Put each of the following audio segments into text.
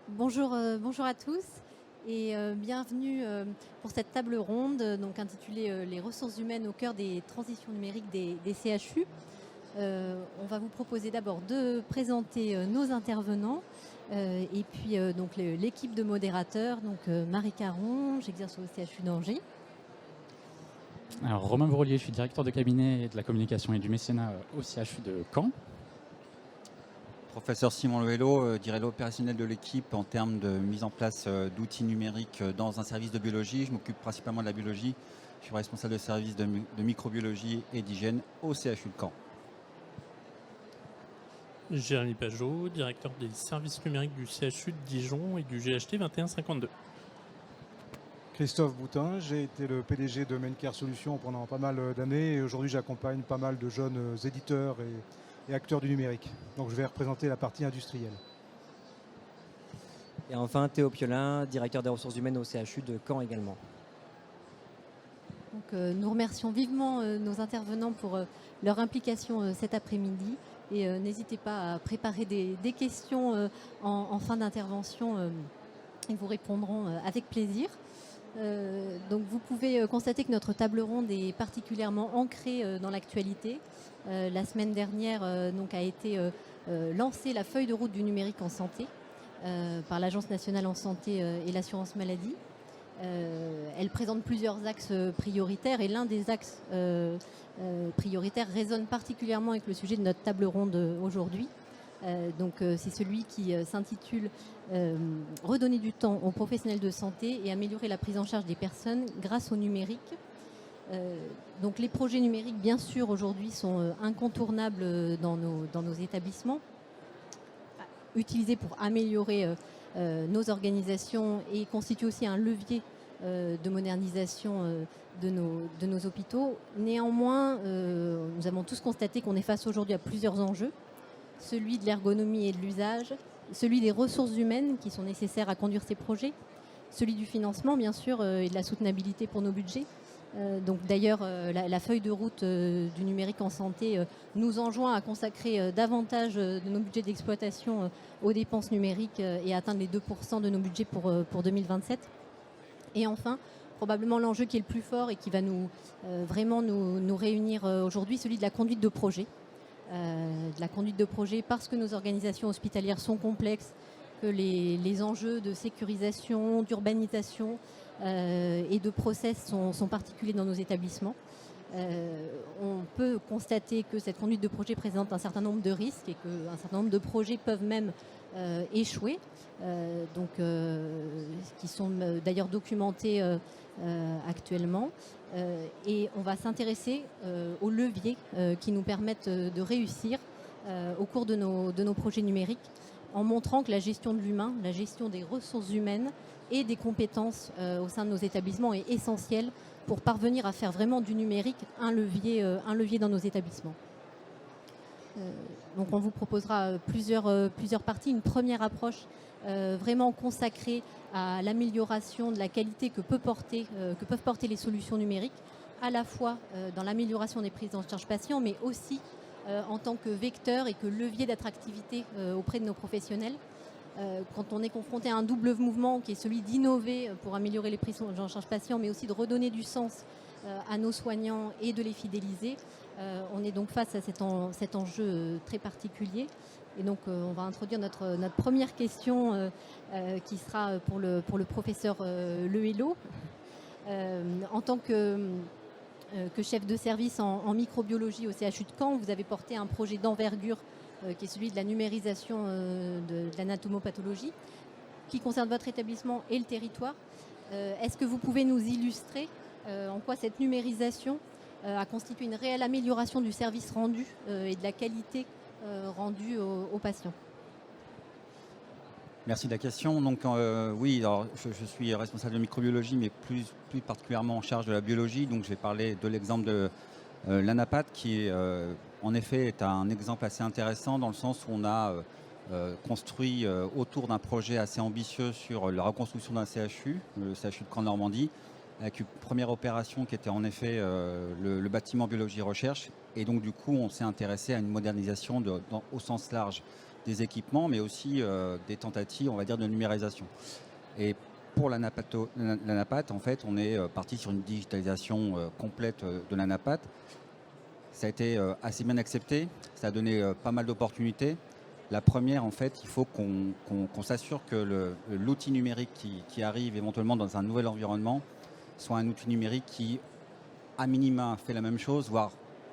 Bonjour à tous et bienvenue pour cette table ronde intitulée Les ressources humaines au cœur des transitions numériques des CHU. On va vous proposer d'abord de présenter nos intervenants et puis l'équipe de modérateurs. Marie Caron, j'exerce au CHU d'Angers. Alors, Romain Brolier, je suis directeur de cabinet de la communication et du mécénat au CHU de Caen. Professeur Simon Lehello, directeur opérationnel de l'équipe en termes de mise en place d'outils numériques dans un service de biologie. Je m'occupe principalement de la biologie. Je suis responsable de service de microbiologie et d'hygiène au CHU de Caen. Jérémy Pajot, directeur des services numériques du CHU de Dijon et du GHT 2152. Christophe Boutin, j'ai été le PDG de Maincare Solutions pendant pas mal d'années et aujourd'hui j'accompagne pas mal de jeunes éditeurs et acteurs du numérique. Donc je vais représenter la partie industrielle. Et enfin Théo Piolin, directeur des ressources humaines au CHU de Caen également. Nous remercions vivement nos intervenants pour leur implication cet après-midi et n'hésitez pas à préparer des questions en fin d'intervention. Ils vous répondront avec plaisir. Vous pouvez constater que notre table ronde est particulièrement ancrée dans l'actualité. La semaine dernière a été lancée la feuille de route du numérique en santé par l'Agence nationale en santé et l'assurance maladie. Elle présente plusieurs axes prioritaires et l'un des axes prioritaires résonne particulièrement avec le sujet de notre table ronde aujourd'hui. C'est celui qui s'intitule Redonner du temps aux professionnels de santé et améliorer la prise en charge des personnes grâce au numérique. Les projets numériques, bien sûr, aujourd'hui sont incontournables dans nos établissements, utilisés pour améliorer nos organisations et constituent aussi un levier de modernisation de nos hôpitaux. Néanmoins, nous avons tous constaté qu'on est face aujourd'hui à plusieurs enjeux. Celui de l'ergonomie et de l'usage, celui des ressources humaines qui sont nécessaires à conduire ces projets, celui du financement bien sûr et de la soutenabilité pour nos budgets. D'ailleurs, la feuille de route du numérique en santé nous enjoint à consacrer davantage de nos budgets d'exploitation aux dépenses numériques et atteindre les 2% de nos budgets pour 2027. Et enfin, probablement l'enjeu qui est le plus fort et qui va vraiment nous réunir aujourd'hui, celui de la conduite de projet. Parce que nos organisations hospitalières sont complexes, que les enjeux de sécurisation, d'urbanisation et de process sont particuliers dans nos établissements. On peut constater que cette conduite de projet présente un certain nombre de risques et qu'un certain nombre de projets peuvent même échouer, qui sont d'ailleurs documentés actuellement. Et on va s'intéresser aux leviers qui nous permettent de réussir au cours de nos projets numériques, en montrant que la gestion de l'humain, la gestion des ressources humaines et des compétences au sein de nos établissements est essentielle pour parvenir à faire vraiment du numérique un levier dans nos établissements. On vous proposera plusieurs parties. Une première approche vraiment consacrée à l'amélioration de la qualité que peuvent porter les solutions numériques, à la fois dans l'amélioration des prises en charge patients, mais aussi en tant que vecteur et que levier d'attractivité auprès de nos professionnels. Quand on est confronté à un double mouvement qui est celui d'innover pour améliorer les prises en charge patients, mais aussi de redonner du sens à nos soignants et de les fidéliser, on est donc face à cet enjeu très particulier. Et on va introduire notre première question qui sera pour le professeur Lehello. En tant que chef de service en microbiologie au CHU de Caen, vous avez porté un projet d'envergure qui est celui de la numérisation de l'anatomopathologie, qui concerne votre établissement et le territoire. Est-ce que vous pouvez nous illustrer en quoi cette numérisation a constitué une réelle amélioration du service rendu et de la qualité rendue aux patients? Merci de la question. Oui, alors, je suis responsable de microbiologie, mais plus particulièrement en charge de la biologie. Donc je vais parler de l'exemple de l'ANAPAT, qui en effet est un exemple assez intéressant dans le sens où on a construit autour d'un projet assez ambitieux sur la reconstruction d'un CHU, le CHU de Caen-Normandie, avec une première opération qui était en effet le bâtiment biologie recherche. Et donc du coup, on s'est intéressé à une modernisation au sens large des équipements, mais aussi des tentatives, on va dire, de numérisation. Et pour l'ANAPAT, en fait, on est parti sur une digitalisation complète de l'ANAPAT. Ça a été assez bien accepté, ça a donné pas mal d'opportunités. La première, en fait, il faut qu'on s'assure que l'outil numérique qui arrive éventuellement dans un nouvel environnement soit un outil numérique qui, à minima, fait la même chose, voire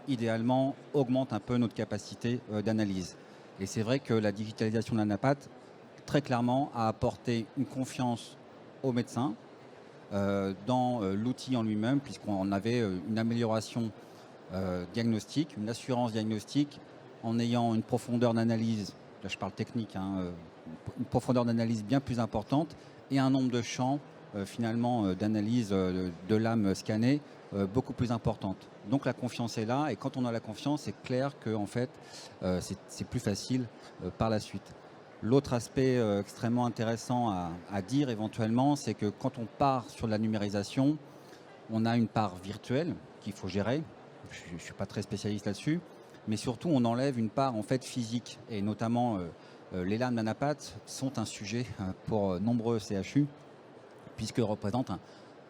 idéalement augmente un peu notre capacité d'analyse. Et c'est vrai que la digitalisation de l'ANAPAT, très clairement, a apporté une confiance aux médecins dans l'outil en lui-même, puisqu'on avait une amélioration diagnostique, une assurance diagnostique, en ayant une profondeur d'analyse, là je parle technique, une profondeur d'analyse bien plus importante et un nombre de champs finalement d'analyse de l'âme scannée beaucoup plus importante. Donc la confiance est là, et quand on a la confiance, c'est clair que en fait, c'est plus facile par la suite. L'autre aspect extrêmement intéressant à dire éventuellement, c'est que quand on part sur la numérisation, on a une part virtuelle qu'il faut gérer. Je ne suis pas très spécialiste là-dessus, mais surtout on enlève une part en fait physique, et notamment les lames d'ANAPAT sont un sujet pour nombreux CHU, puisqu'ils représentent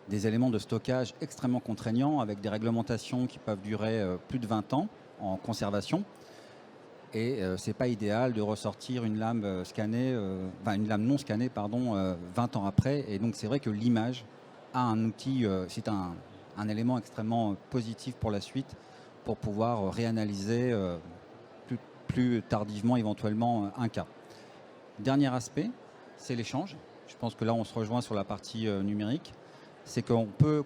des éléments de stockage extrêmement contraignants, avec des réglementations qui peuvent durer plus de 20 ans en conservation. Et ce n'est pas idéal de ressortir une lame scannée, une lame non scannée, 20 ans après. Et donc c'est vrai que l'image a un outil, c'est un élément extrêmement positif pour la suite, pour pouvoir réanalyser plus tardivement éventuellement un cas. Dernier aspect, c'est l'échange. Je pense que là on se rejoint sur la partie numérique. C'est qu'on peut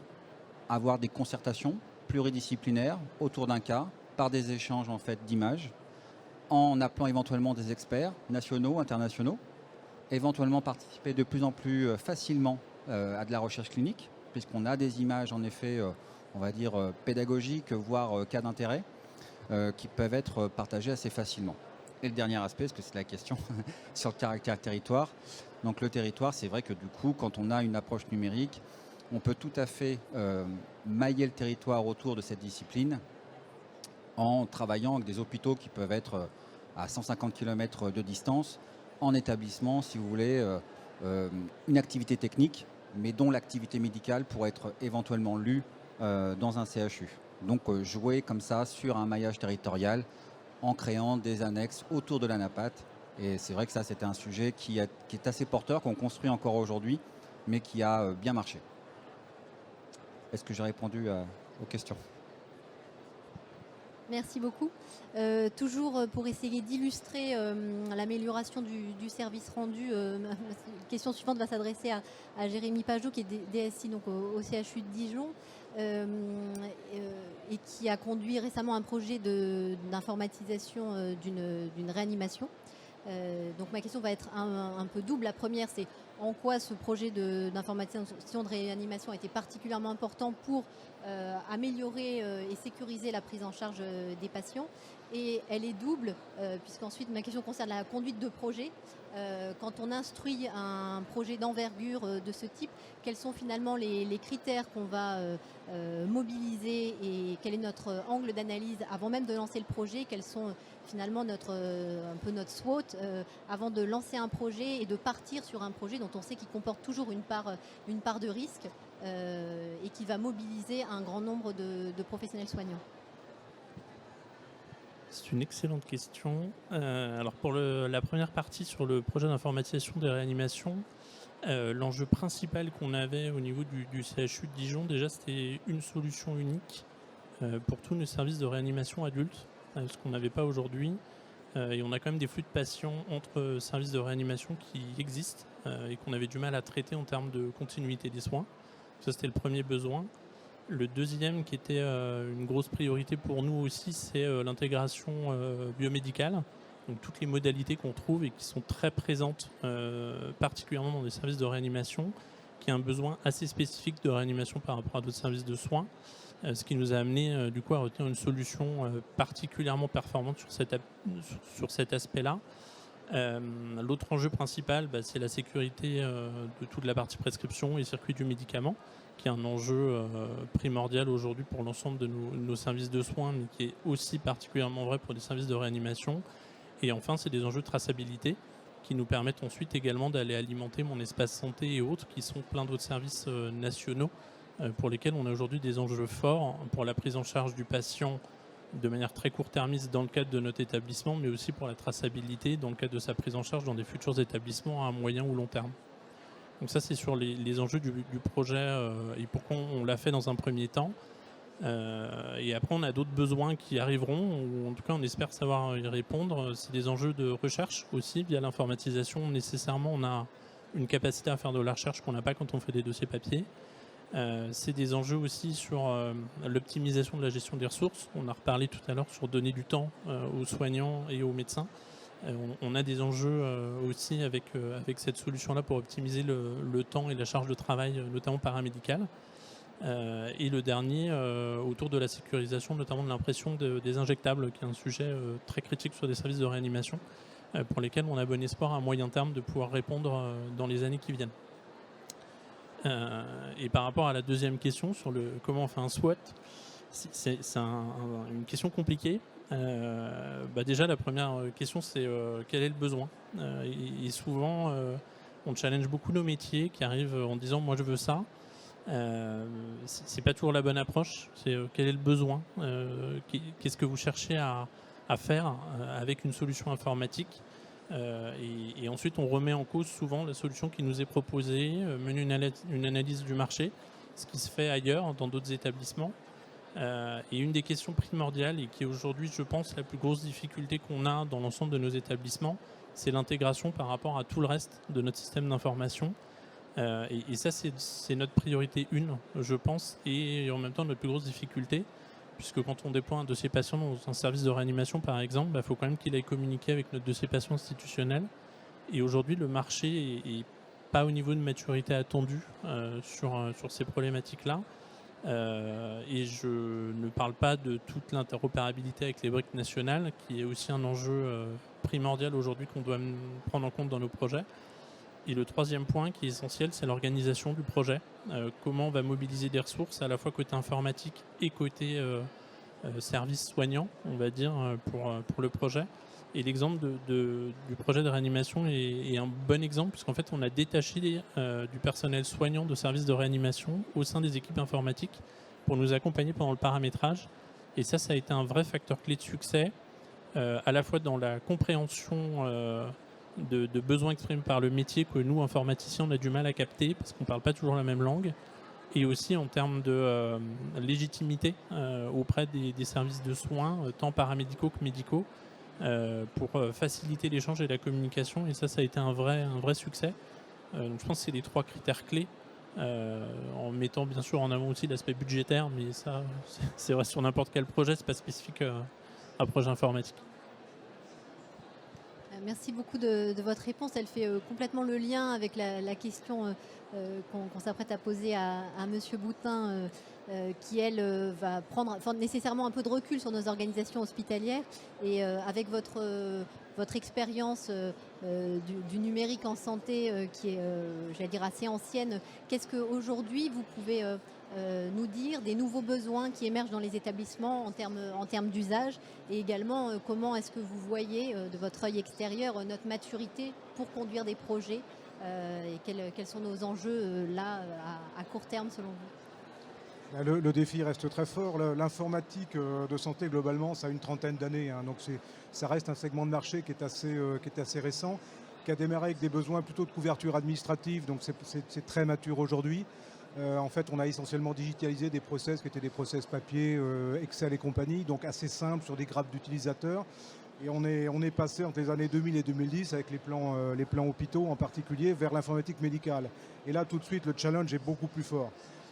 avoir des concertations pluridisciplinaires autour d'un cas par des échanges en fait d'images, en appelant éventuellement des experts nationaux, internationaux, éventuellement participer de plus en plus facilement à de la recherche clinique, puisqu'on a des images en effet, on va dire pédagogiques, voire cas d'intérêt, qui peuvent être partagées assez facilement. Et le dernier aspect, parce que c'est la question, sur le caractère territoire. Donc le territoire, c'est vrai que du coup, quand on a une approche numérique, on peut tout à fait mailler le territoire autour de cette discipline en travaillant avec des hôpitaux qui peuvent être à 150 km de distance, en établissement, si vous voulez, une activité technique, mais dont l'activité médicale pourrait être éventuellement lue dans un CHU. Donc jouer comme ça sur un maillage territorial en créant des annexes autour de l'ANAPAT. Et c'est vrai que ça, c'était un sujet qui est assez porteur, qu'on construit encore aujourd'hui, mais qui a bien marché. Est-ce que j'ai répondu aux questions ? Merci beaucoup. Toujours pour essayer d'illustrer l'amélioration du service rendu, la question suivante va s'adresser à Jérémy Pajot, qui est DSI donc au CHU de Dijon, et qui a conduit récemment un projet d'informatisation d'une réanimation. Donc ma question va être un peu double. La première, c'est en quoi ce projet d'informatisation de réanimation a été particulièrement important pour améliorer et sécuriser la prise en charge des patients. Et elle est double, puisqu'ensuite ma question concerne la conduite de projet. Quand on instruit un projet d'envergure de ce type, quels sont finalement les critères qu'on va mobiliser, et quel est notre angle d'analyse avant même de lancer le projet? Quels sont finalement un peu notre SWOT avant de lancer un projet et de partir sur un projet dont on sait qu'il comporte toujours une part de risque et qui va mobiliser un grand nombre de professionnels soignants? C'est une excellente question. Alors pour la première partie sur le projet d'informatisation des réanimations, l'enjeu principal qu'on avait au niveau du CHU de Dijon, déjà c'était une solution unique pour tous nos services de réanimation adultes, ce qu'on n'avait pas aujourd'hui. Et on a quand même des flux de patients entre services de réanimation qui existent et qu'on avait du mal à traiter en termes de continuité des soins. Ça, c'était le premier besoin. Le deuxième, qui était une grosse priorité pour nous aussi, c'est l'intégration biomédicale. Donc toutes les modalités qu'on trouve et qui sont très présentes, particulièrement dans des services de réanimation, qui a un besoin assez spécifique de réanimation par rapport à d'autres services de soins, ce qui nous a amené du coup à retenir une solution particulièrement performante sur cet aspect-là. L'autre enjeu principal, c'est la sécurité de toute la partie prescription et circuit du médicament, qui est un enjeu primordial aujourd'hui pour l'ensemble de nos services de soins, mais qui est aussi particulièrement vrai pour les services de réanimation. Et enfin, c'est des enjeux de traçabilité qui nous permettent ensuite également d'aller alimenter mon espace santé et autres, qui sont plein d'autres services nationaux pour lesquels on a aujourd'hui des enjeux forts pour la prise en charge du patient de manière très court-termiste dans le cadre de notre établissement, mais aussi pour la traçabilité dans le cadre de sa prise en charge dans des futurs établissements à moyen ou long terme. Donc ça, c'est sur les enjeux du projet et pourquoi on l'a fait dans un premier temps. Et après, on a d'autres besoins qui arriveront, ou en tout cas, on espère savoir y répondre. C'est des enjeux de recherche aussi, via l'informatisation. Nécessairement, on a une capacité à faire de la recherche qu'on n'a pas quand on fait des dossiers papier. C'est des enjeux aussi sur l'optimisation de la gestion des ressources. On a reparlé tout à l'heure sur donner du temps aux soignants et aux médecins. On a des enjeux aussi avec cette solution-là pour optimiser le temps et la charge de travail, notamment paramédicale. Et le dernier, autour de la sécurisation, notamment de l'impression des injectables, qui est un sujet très critique sur des services de réanimation, pour lesquels on a bon espoir à moyen terme de pouvoir répondre dans les années qui viennent. Et par rapport à la deuxième question sur comment on fait un SWOT, c'est une question compliquée. Déjà, la première question, c'est quel est le besoin, et souvent, on challenge beaucoup nos métiers qui arrivent en disant « moi je veux ça ». C'est pas toujours la bonne approche. C'est quel est le besoin, qu'est-ce que vous cherchez à faire avec une solution informatique, et ensuite on remet en cause souvent la solution qui nous est proposée, mener une analyse du marché, ce qui se fait ailleurs dans d'autres établissements. Et une des questions primordiales, et qui est aujourd'hui, je pense, la plus grosse difficulté qu'on a dans l'ensemble de nos établissements, c'est l'intégration par rapport à tout le reste de notre système d'information. Et ça, c'est notre priorité 1, je pense, et en même temps notre plus grosse difficulté, puisque quand on déploie un dossier patient dans un service de réanimation, par exemple, il faut quand même qu'il aille communiquer avec notre dossier patient institutionnel. Et aujourd'hui, le marché est pas au niveau de maturité attendu sur ces problématiques-là. Et je ne parle pas de toute l'interopérabilité avec les briques nationales, qui est aussi un enjeu primordial aujourd'hui qu'on doit prendre en compte dans nos projets. Et le troisième point qui est essentiel, c'est l'organisation du projet. Comment on va mobiliser des ressources à la fois côté informatique et côté service soignant, on va dire, pour le projet. Et l'exemple du projet de réanimation est un bon exemple, puisqu'en fait, on a détaché du personnel soignant de services de réanimation au sein des équipes informatiques pour nous accompagner pendant le paramétrage. Et ça a été un vrai facteur clé de succès, à la fois dans la compréhension de besoins exprimés par le métier que nous, informaticiens, on a du mal à capter parce qu'on ne parle pas toujours la même langue, et aussi en termes de légitimité auprès des services de soins, tant paramédicaux que médicaux, pour faciliter l'échange et la communication. Et ça a été un vrai succès. Donc je pense que c'est les 3 critères clés, en mettant bien sûr en avant aussi l'aspect budgétaire, mais ça, c'est vrai sur n'importe quel projet, c'est pas spécifique à un projet informatique. Merci beaucoup de votre réponse. Elle fait complètement le lien avec la question qu'on s'apprête à poser à Monsieur Boutin, qui, elle, va prendre nécessairement un peu de recul sur nos organisations hospitalières. Et avec votre expérience du numérique en santé, qui est, j'allais dire, assez ancienne, qu'est-ce qu'aujourd'hui vous pouvez nous dire des nouveaux besoins qui émergent dans les établissements en termes d'usage, et également comment est-ce que vous voyez de votre œil extérieur notre maturité pour conduire des projets, et quels sont nos enjeux là à court terme selon vous? Le défi reste très fort. L'informatique de santé, globalement, ça a une trentaine d'années. Donc ça reste un segment de marché qui est assez récent, qui a démarré avec des besoins plutôt de couverture administrative. Donc c'est très mature aujourd'hui. En fait, on a essentiellement digitalisé des process qui étaient des process papier, Excel et compagnie, donc assez simples sur des graphes d'utilisateurs. Et on est passé entre les années 2000 et 2010 avec les plans hôpitaux en particulier vers l'informatique médicale. Et là, tout de suite, le challenge est beaucoup plus fort.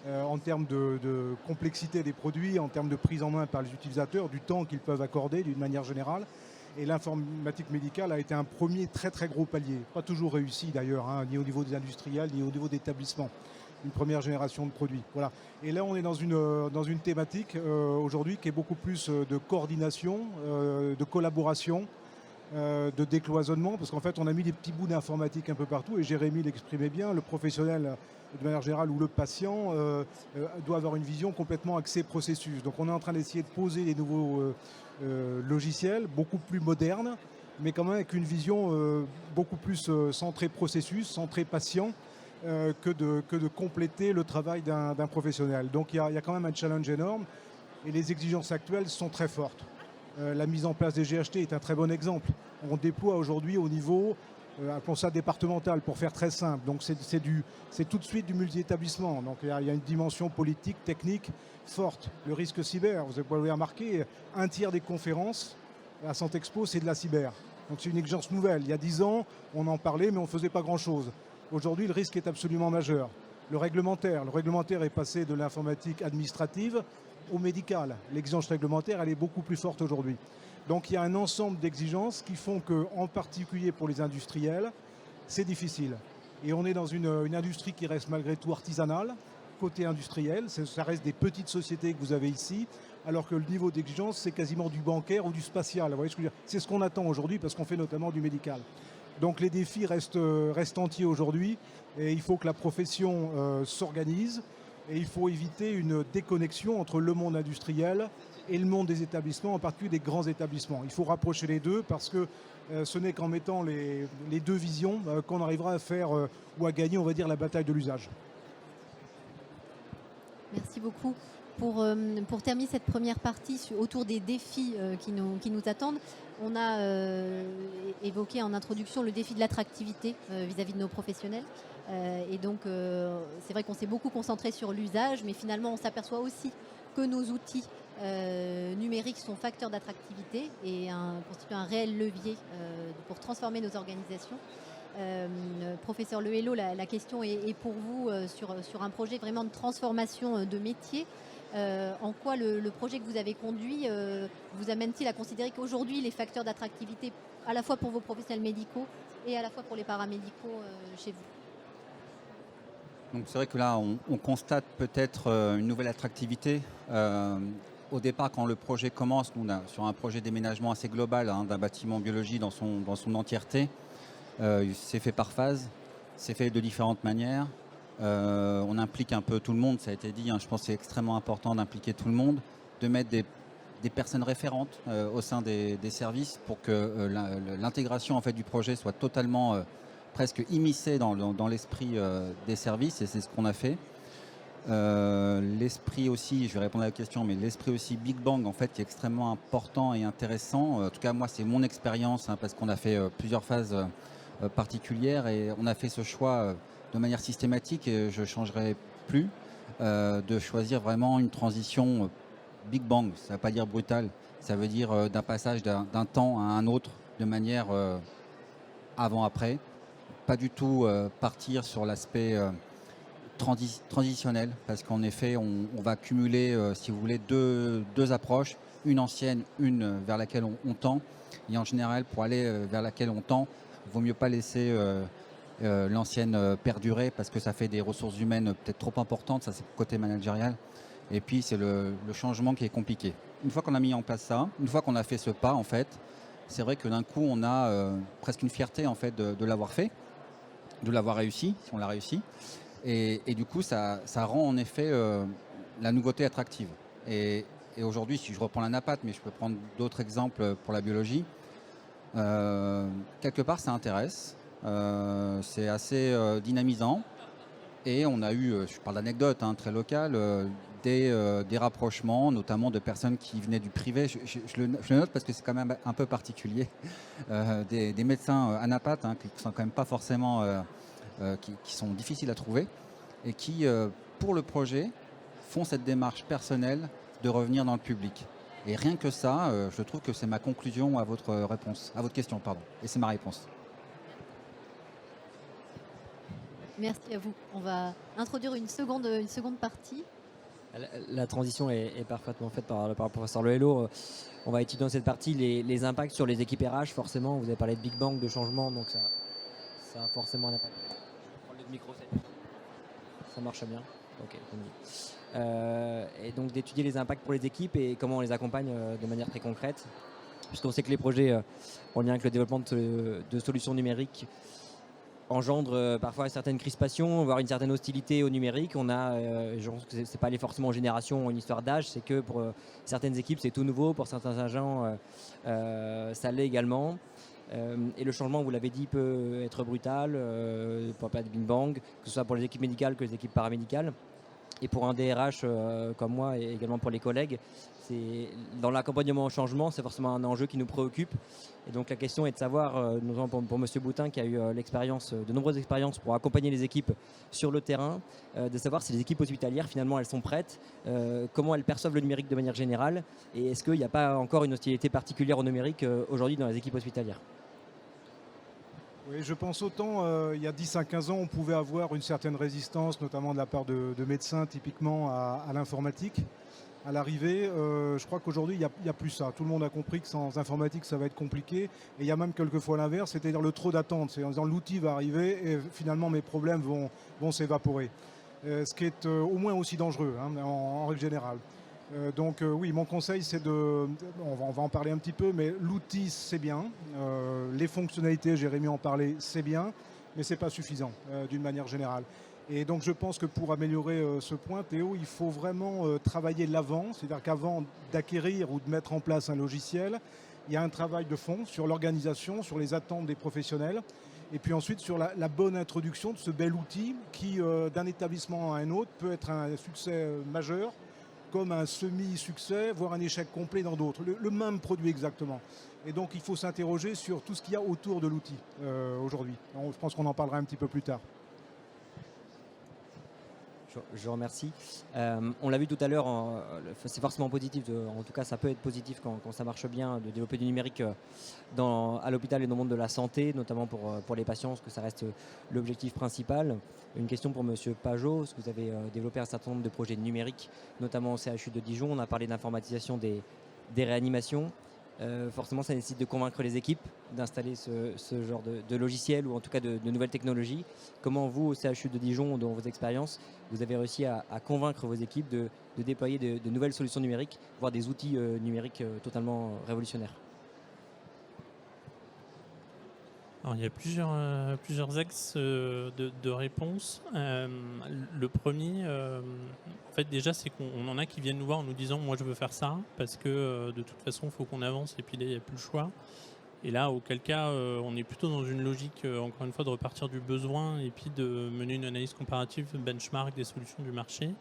En termes de complexité des produits, en termes de prise en main par les utilisateurs, du temps qu'ils peuvent accorder d'une manière générale. Et l'informatique médicale a été un premier très très gros palier. Pas toujours réussi d'ailleurs, ni au niveau des industriels, ni au niveau d'établissements. Une première génération de produits. Voilà. Et là, on est dans une thématique aujourd'hui qui est beaucoup plus de coordination, de collaboration, de décloisonnement, parce qu'en fait, on a mis des petits bouts d'informatique un peu partout, et Jérémy l'exprimait bien, le professionnel, de manière générale, ou le patient, doit avoir une vision complètement axée processus. Donc on est en train d'essayer de poser des nouveaux logiciels, beaucoup plus modernes, mais quand même avec une vision beaucoup plus centrée processus, centrée patient, que de compléter le travail d'un professionnel. Donc il y a quand même un challenge énorme et les exigences actuelles sont très fortes. La mise en place des GHT est un très bon exemple. On déploie aujourd'hui au niveau, appelons ça départemental pour faire très simple. Donc c'est tout de suite du multi-établissement. Donc il y a une dimension politique, technique forte. Le risque cyber, vous avez remarqué, un tiers des conférences à Santexpo, c'est de la cyber. Donc c'est une exigence nouvelle. Il y a 10 ans, on en parlait, mais on ne faisait pas grand-chose. Aujourd'hui, le risque est absolument majeur. Le réglementaire est passé de l'informatique administrative au médical. L'exigence réglementaire, elle est beaucoup plus forte aujourd'hui. Donc il y a un ensemble d'exigences qui font que, en particulier pour les industriels, c'est difficile. Et on est dans une industrie qui reste malgré tout artisanale, côté industriel. Ça reste des petites sociétés que vous avez ici, alors que le niveau d'exigence, c'est quasiment du bancaire ou du spatial. Vous voyez ce que je veux dire ? C'est ce qu'on attend aujourd'hui parce qu'on fait notamment du médical. Donc les défis restent entiers aujourd'hui et il faut que la profession s'organise et il faut éviter une déconnexion entre le monde industriel et le monde des établissements, en particulier des grands établissements. Il faut rapprocher les deux parce que ce n'est qu'en mettant les deux visions qu'on arrivera à faire ou à gagner, on va dire, la bataille de l'usage. Merci beaucoup. Pour terminer cette première partie autour des défis qui nous attendent, on a évoqué en introduction le défi de l'attractivité vis-à-vis de nos professionnels. Et donc, c'est vrai qu'on s'est beaucoup concentré sur l'usage, mais finalement, on s'aperçoit aussi que nos outils numériques sont facteurs d'attractivité et constituent un réel levier pour transformer nos organisations. Professeur Lehello, la question est pour vous sur un projet vraiment de transformation de métier. En quoi le projet que vous avez conduit vous amène-t-il à considérer qu'aujourd'hui les facteurs d'attractivité, à la fois pour vos professionnels médicaux et à la fois pour les paramédicaux chez vous? Donc c'est vrai que là on constate peut-être une nouvelle attractivité. Au départ, quand le projet commence, nous on a sur un projet d'aménagement assez global d'un bâtiment biologie dans son entièreté. C'est fait par phase, c'est fait de différentes manières. On implique un peu tout le monde, ça a été dit, je pense que c'est extrêmement important d'impliquer tout le monde, de mettre des personnes référentes au sein des services pour que l'intégration en fait, du projet soit totalement presque immiscée dans l'esprit des services, et c'est ce qu'on a fait. L'esprit aussi, je vais répondre à la question, mais l'esprit aussi Big Bang en fait qui est extrêmement important et intéressant. En tout cas moi c'est mon expérience parce qu'on a fait plusieurs phases particulières et on a fait ce choix de manière systématique et je ne changerai plus de choisir vraiment une transition Big Bang. Ça ne veut pas dire brutale, ça veut dire d'un passage d'un temps à un autre de manière avant-après. Pas du tout partir sur l'aspect transitionnel parce qu'en effet on va cumuler si vous voulez deux approches, une ancienne, une vers laquelle on tend, et en général pour aller vers laquelle on tend il vaut mieux pas laisser l'ancienne perdurer parce que ça fait des ressources humaines peut-être trop importantes, ça c'est le côté managérial, et puis c'est le changement qui est compliqué. Une fois qu'on a mis en place ça, une fois qu'on a fait ce pas en fait, c'est vrai que d'un coup on a presque une fierté en fait de l'avoir fait, de l'avoir réussi, si on l'a réussi. Et du coup, ça rend en effet la nouveauté attractive. Et aujourd'hui, si je reprends la NAPAT, mais je peux prendre d'autres exemples pour la biologie, quelque part, ça intéresse. C'est assez dynamisant. Et on a eu, je parle d'anecdotes très locales, des rapprochements, notamment de personnes qui venaient du privé. Je le note parce que c'est quand même un peu particulier. Des médecins à NAPAT qui ne sont quand même pas forcément... qui sont difficiles à trouver et qui, pour le projet, font cette démarche personnelle de revenir dans le public. Et rien que ça, je trouve que c'est ma conclusion à votre réponse, à votre question, pardon. Et c'est ma réponse. Merci à vous. On va introduire une seconde partie. La transition est parfaitement faite par le professeur Lehello. On va étudier dans cette partie les impacts sur les équipes RH. Forcément, vous avez parlé de Big Bang, de changement, donc ça a forcément un impact. Le micro, ça marche bien. Ok. Et donc d'étudier les impacts pour les équipes et comment on les accompagne de manière très concrète, puisqu'on sait que les projets en lien avec le développement de solutions numériques engendrent parfois certaines crispations, voire une certaine hostilité au numérique. Je pense que c'est pas aller forcément en génération ou une histoire d'âge, c'est que pour certaines équipes c'est tout nouveau, pour certains agents ça l'est également. Et le changement, vous l'avez dit, peut être brutal, pour pas de bing bang, que ce soit pour les équipes médicales que les équipes paramédicales. Et pour un DRH comme moi et également pour les collègues, dans l'accompagnement au changement, c'est forcément un enjeu qui nous préoccupe. Et donc la question est de savoir, notamment pour M. Boutin qui a eu de nombreuses expériences pour accompagner les équipes sur le terrain, de savoir si les équipes hospitalières finalement elles sont prêtes, comment elles perçoivent le numérique de manière générale, et est-ce qu'il n'y a pas encore une hostilité particulière au numérique aujourd'hui dans les équipes hospitalières. Oui, je pense autant, il y a 10 à 15 ans, on pouvait avoir une certaine résistance, notamment de la part de médecins, typiquement à l'informatique. À l'arrivée, je crois qu'aujourd'hui, il n'y a plus ça. Tout le monde a compris que sans informatique, ça va être compliqué. Et il y a même quelquefois l'inverse, c'est-à-dire le trop d'attente. C'est en disant l'outil va arriver et finalement mes problèmes vont s'évaporer. Ce qui est au moins aussi dangereux, hein, en règle générale. Donc oui, mon conseil, c'est on va en parler un petit peu, mais l'outil, c'est bien. Les fonctionnalités, Jérémy en parlait, c'est bien, mais ce n'est pas suffisant d'une manière générale. Et donc je pense que pour améliorer ce point, Théo, il faut vraiment travailler l'avant, c'est-à-dire qu'avant d'acquérir ou de mettre en place un logiciel, il y a un travail de fond sur l'organisation, sur les attentes des professionnels, et puis ensuite sur la bonne introduction de ce bel outil qui, d'un établissement à un autre, peut être un succès majeur, comme un semi-succès, voire un échec complet dans d'autres. Le même produit exactement. Et donc il faut s'interroger sur tout ce qu'il y a autour de l'outil aujourd'hui. Je pense qu'on en parlera un petit peu plus tard. Je vous remercie. On l'a vu tout à l'heure, c'est forcément positif, en tout cas ça peut être positif quand ça marche bien, de développer du numérique à l'hôpital et dans le monde de la santé, notamment pour les patients, parce que ça reste l'objectif principal. Une question pour M. Pajot, parce que vous avez développé un certain nombre de projets numériques, notamment au CHU de Dijon. On a parlé d'informatisation des réanimations. Forcément, ça nécessite de convaincre les équipes d'installer ce genre de logiciel ou en tout cas de nouvelles technologies. Comment vous, au CHU de Dijon, dans vos expériences, vous avez réussi à convaincre vos équipes de déployer de nouvelles solutions numériques, voire des outils numériques totalement révolutionnaires? Alors, il y a plusieurs axes de réponse. Le premier, en fait, déjà, c'est qu'on en a qui viennent nous voir en nous disant « moi, je veux faire ça », parce que de toute façon, il faut qu'on avance, et puis là, il n'y a plus le choix. Et là, auquel cas, on est plutôt dans une logique, encore une fois, de repartir du besoin, et puis de mener une analyse comparative, benchmark des solutions du marché.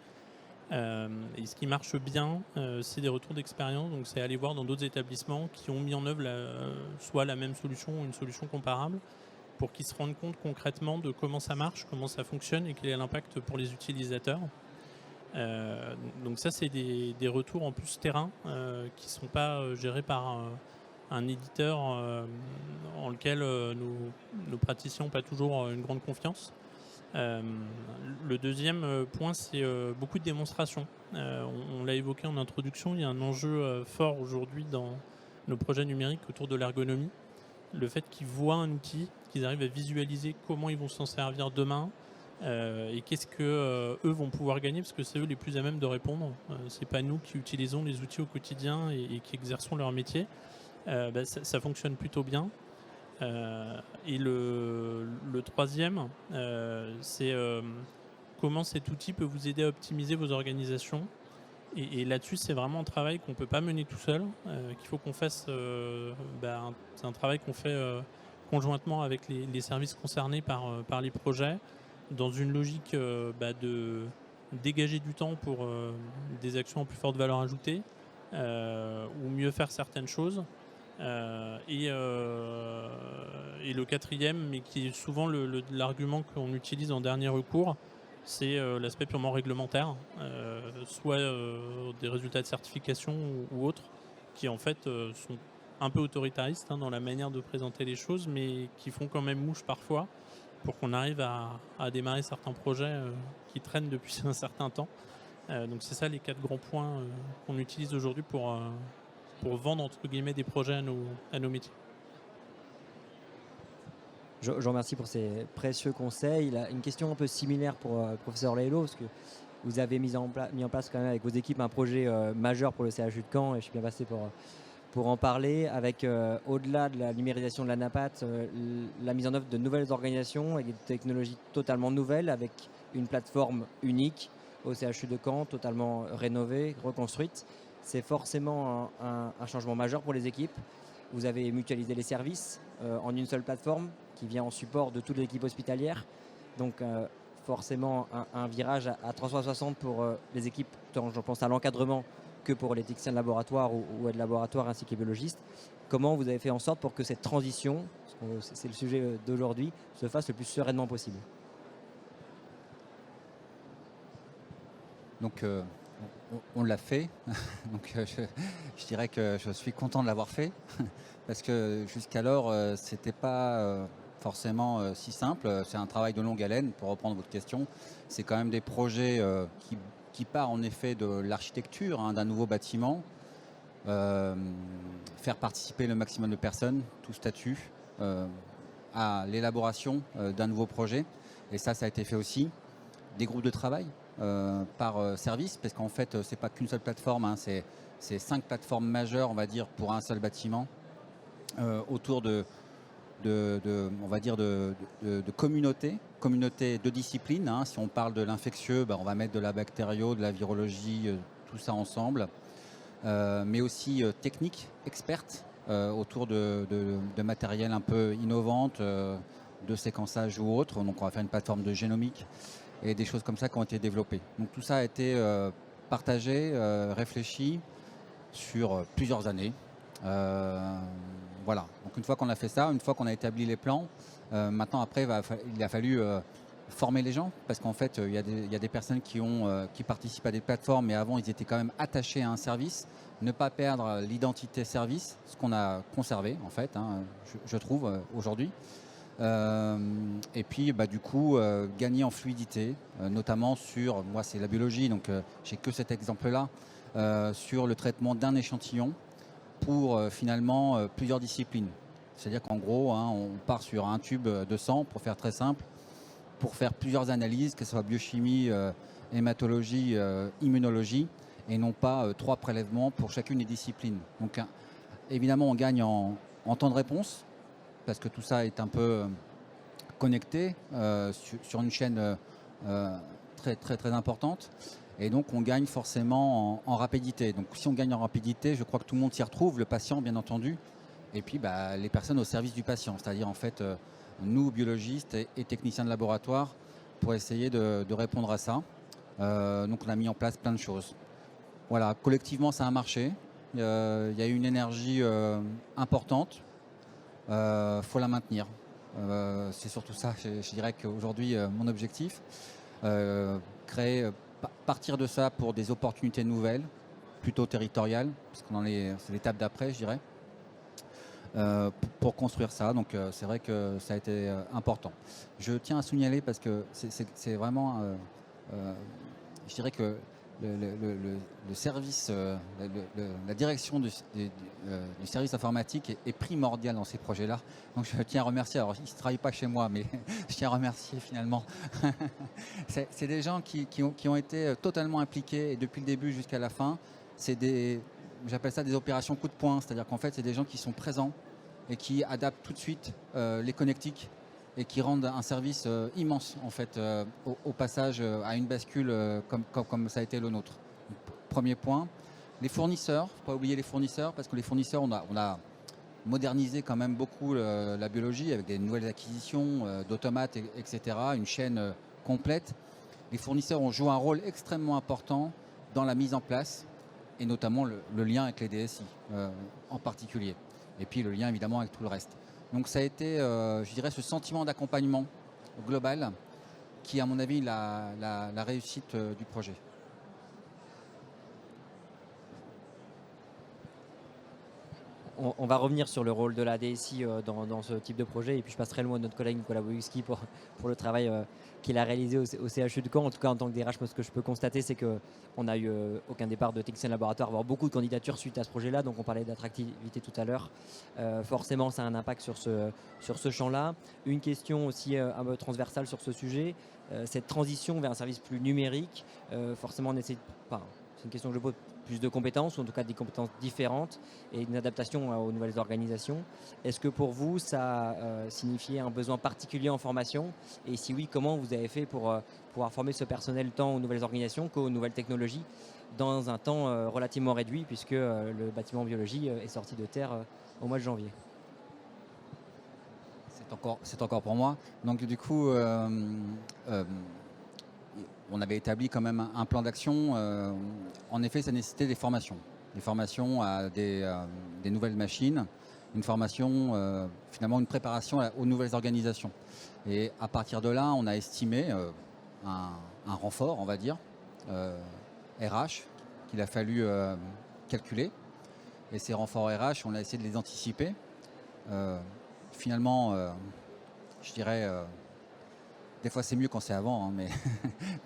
Et ce qui marche bien, c'est des retours d'expérience. Donc c'est aller voir dans d'autres établissements qui ont mis en œuvre soit la même solution ou une solution comparable pour qu'ils se rendent compte concrètement de comment ça marche, comment ça fonctionne et quel est l'impact pour les utilisateurs. Donc ça, c'est des retours en plus terrain qui ne sont pas gérés par un éditeur en lequel nos praticiens n'ont pas toujours une grande confiance. Le deuxième point, c'est beaucoup de démonstrations. On l'a évoqué en introduction, il y a un enjeu fort aujourd'hui dans nos projets numériques autour de l'ergonomie. Le fait qu'ils voient un outil, qu'ils arrivent à visualiser comment ils vont s'en servir demain et qu'est-ce que eux vont pouvoir gagner, parce que c'est eux les plus à même de répondre. C'est pas nous qui utilisons les outils au quotidien et qui exerçons leur métier. Ça fonctionne plutôt bien. Et le troisième, c'est comment cet outil peut vous aider à optimiser vos organisations. Et là-dessus, c'est vraiment un travail qu'on ne peut pas mener tout seul, qu'il faut qu'on fasse. C'est un travail qu'on fait conjointement avec les services concernés par les projets, dans une logique de dégager du temps pour des actions en plus forte valeur ajoutée, ou mieux faire certaines choses. Et le quatrième, mais qui est souvent l'argument qu'on utilise en dernier recours, c'est l'aspect purement réglementaire, soit des résultats de certification ou autres, qui en fait sont un peu autoritaristes dans la manière de présenter les choses, mais qui font quand même mouche parfois pour qu'on arrive à démarrer certains projets qui traînent depuis un certain temps. Donc c'est ça les 4 grands points qu'on utilise aujourd'hui pour vendre entre guillemets des projets à nos métiers. Je vous remercie pour ces précieux conseils. Une question un peu similaire pour le professeur Laello, parce que vous avez mis en place quand même avec vos équipes un projet majeur pour le CHU de Caen, et je suis bien passé pour en parler, avec au-delà de la numérisation de l'ANAPAT, la mise en œuvre de nouvelles organisations avec des technologies totalement nouvelles, avec une plateforme unique au CHU de Caen, totalement rénovée, reconstruite. C'est forcément un changement majeur pour les équipes. vous avez mutualisé les services en une seule plateforme qui vient en support de toute l'équipe hospitalière. Donc forcément un virage à 360 pour les équipes, tant je pense à l'encadrement que pour les techniciens de laboratoire ou de laboratoire ainsi que les biologistes. Comment vous avez fait en sorte pour que cette transition, c'est le sujet d'aujourd'hui, se fasse le plus sereinement possible? Donc on l'a fait. Donc je dirais que je suis content de l'avoir fait parce que jusqu'alors c'était pas forcément si simple. C'est un travail de longue haleine, pour reprendre votre question. C'est quand même des projets qui partent en effet de l'architecture d'un nouveau bâtiment, faire participer le maximum de personnes, tout statut, à l'élaboration d'un nouveau projet. Et ça a été fait aussi. Des groupes de travail par service, parce qu'en fait c'est pas qu'une seule plateforme, c'est 5 plateformes majeures, on va dire, pour un seul bâtiment, autour on va dire de communautés de disciplines. Si on parle de l'infectieux, on va mettre de la bactério, de la virologie, tout ça ensemble, mais aussi techniques, expertes, autour de matériel un peu innovante, de séquençage ou autre. Donc on va faire une plateforme de génomique et des choses comme ça qui ont été développées. Donc tout ça a été partagé, réfléchi sur plusieurs années. Voilà. Donc une fois qu'on a fait ça, une fois qu'on a établi les plans, maintenant après il a fallu former les gens, parce qu'en fait il y a des personnes qui participent à des plateformes, mais avant ils étaient quand même attachés à un service. Ne pas perdre l'identité service, ce qu'on a conservé en fait, je trouve aujourd'hui. Et puis du coup gagner en fluidité, notamment sur, moi c'est la biologie, donc j'ai que cet exemple-là, sur le traitement d'un échantillon pour finalement plusieurs disciplines. C'est-à-dire qu'en gros, on part sur un tube de sang, pour faire très simple, pour faire plusieurs analyses, que ce soit biochimie, hématologie, immunologie, et non pas 3 prélèvements pour chacune des disciplines. Donc évidemment, on gagne en temps de réponse, parce que tout ça est un peu connecté sur une chaîne très, très, très importante. Et donc, on gagne forcément en rapidité. Donc, si on gagne en rapidité, je crois que tout le monde s'y retrouve, le patient, bien entendu, et puis les personnes au service du patient, c'est-à-dire en fait nous, biologistes et techniciens de laboratoire, pour essayer de répondre à ça. Donc, on a mis en place plein de choses. Voilà, collectivement, ça a marché. Il y a eu une énergie importante. Faut la maintenir. C'est surtout ça, je dirais qu'aujourd'hui, mon objectif, créer, partir de ça pour des opportunités nouvelles, plutôt territoriales, parce qu'on c'est l'étape d'après, je dirais, pour construire ça. Donc c'est vrai que ça a été important. Je tiens à signaler, parce que c'est vraiment, je dirais que le service, la direction du service informatique est primordiale dans ces projets-là. Donc je tiens à remercier, alors ils ne travaillent pas chez moi, mais je tiens à remercier finalement. C'est des gens qui ont été totalement impliqués, et depuis le début jusqu'à la fin. J'appelle ça des opérations coup de poing, c'est-à-dire qu'en fait c'est des gens qui sont présents et qui adaptent tout de suite les connectiques, et qui rendent un service immense en fait au passage à une bascule comme ça a été le nôtre. Premier point. Les fournisseurs, faut pas oublier les fournisseurs, parce que les fournisseurs, on a modernisé quand même beaucoup la biologie avec des nouvelles acquisitions d'automates, etc., une chaîne complète. Les fournisseurs ont joué un rôle extrêmement important dans la mise en place, et notamment le lien avec les DSI en particulier, et puis le lien évidemment avec tout le reste. Donc ça a été, je dirais, ce sentiment d'accompagnement global qui, à mon avis, la réussite du projet. On va revenir sur le rôle de la DSI dans ce type de projet, et puis je passerai le mot à notre collègue Nicolas Boyuski pour le travail qu'il a réalisé au CHU de Caen. En tout cas, en tant que DRH, ce que je peux constater, c'est qu'on n'a eu aucun départ de technicien de laboratoire, voire beaucoup de candidatures suite à ce projet-là. Donc on parlait d'attractivité tout à l'heure. Forcément, ça a un impact sur ce champ-là. Une question aussi un peu transversale sur ce sujet, cette transition vers un service plus numérique, forcément on essaie, c'est une question que je pose, plus de compétences, ou en tout cas des compétences différentes, et une adaptation aux nouvelles organisations. Est-ce que pour vous, ça a signifié un besoin particulier en formation? Et si oui, comment vous avez fait pour pouvoir former ce personnel tant aux nouvelles organisations qu'aux nouvelles technologies dans un temps relativement réduit, puisque le bâtiment biologie est sorti de terre au mois de janvier. C'est encore pour moi. Donc du coup, on avait établi quand même un plan d'action. En effet, ça nécessitait des formations à des nouvelles machines, une formation, finalement une préparation aux nouvelles organisations. Et à partir de là, on a estimé un renfort, on va dire, RH, qu'il a fallu calculer. Et ces renforts RH, on a essayé de les anticiper. Finalement, je dirais, des fois c'est mieux quand c'est avant, hein, mais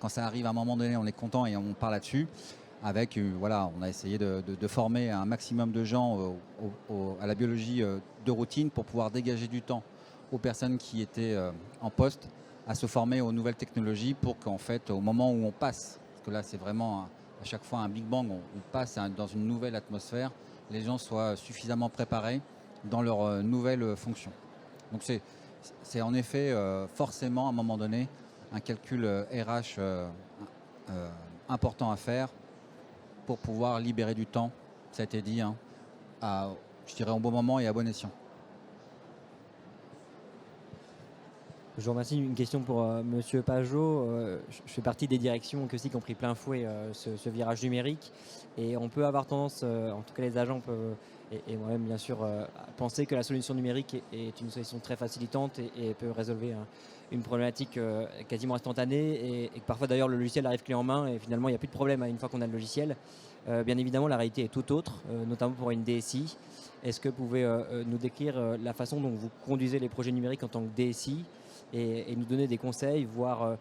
quand ça arrive à un moment donné, on est content et on part là-dessus. Avec, voilà, on a essayé de former un maximum de gens à la biologie de routine pour pouvoir dégager du temps aux personnes qui étaient en poste à se former aux nouvelles technologies pour qu'en fait, au moment où on passe, parce que là c'est vraiment à chaque fois un Big Bang, on passe dans une nouvelle atmosphère, les gens soient suffisamment préparés dans leurs nouvelles fonctions. Donc c'est en effet forcément à un moment donné un calcul RH important à faire pour pouvoir libérer du temps, ça a été dit, hein, je dirais au bon moment et à bon escient. Je vous remercie. Une question pour Monsieur Pajot. Je fais partie des directions qui ont pris plein fouet ce virage numérique. Et on peut avoir tendance, en tout cas les agents peuvent, et moi-même bien sûr, penser que la solution numérique est une solution très facilitante et peut résolver une problématique quasiment instantanée. Et que parfois d'ailleurs le logiciel arrive clé en main et finalement il n'y a plus de problème une fois qu'on a le logiciel. Bien évidemment la réalité est tout autre, notamment pour une DSI. Est-ce que vous pouvez nous décrire la façon dont vous conduisez les projets numériques en tant que DSI et nous donner des conseils, voire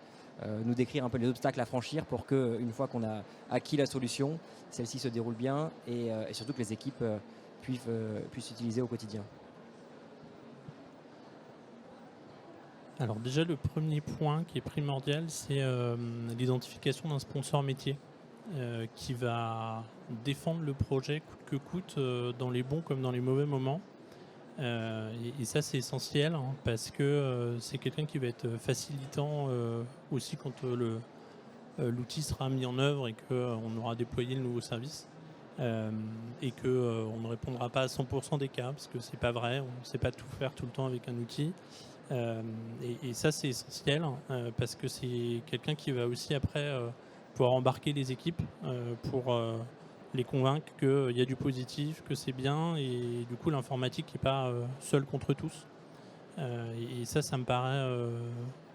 nous décrire un peu les obstacles à franchir pour qu'une fois qu'on a acquis la solution, celle-ci se déroule bien et surtout que les équipes puissent utiliser au quotidien. Alors déjà, le premier point qui est primordial, c'est l'identification d'un sponsor métier qui va défendre le projet coûte que coûte dans les bons comme dans les mauvais moments. Et ça, c'est essentiel hein, parce que c'est quelqu'un qui va être facilitant aussi quand l'outil sera mis en œuvre et qu'on aura déployé le nouveau service et qu'on ne répondra pas à 100% des cas parce que c'est pas vrai, on ne sait pas tout faire tout le temps avec un outil. Et ça, c'est essentiel parce que c'est quelqu'un qui va aussi après pouvoir embarquer les équipes pour les convaincre qu'il y a du positif, que c'est bien, et du coup l'informatique n'est pas seule contre tous. Et ça me paraît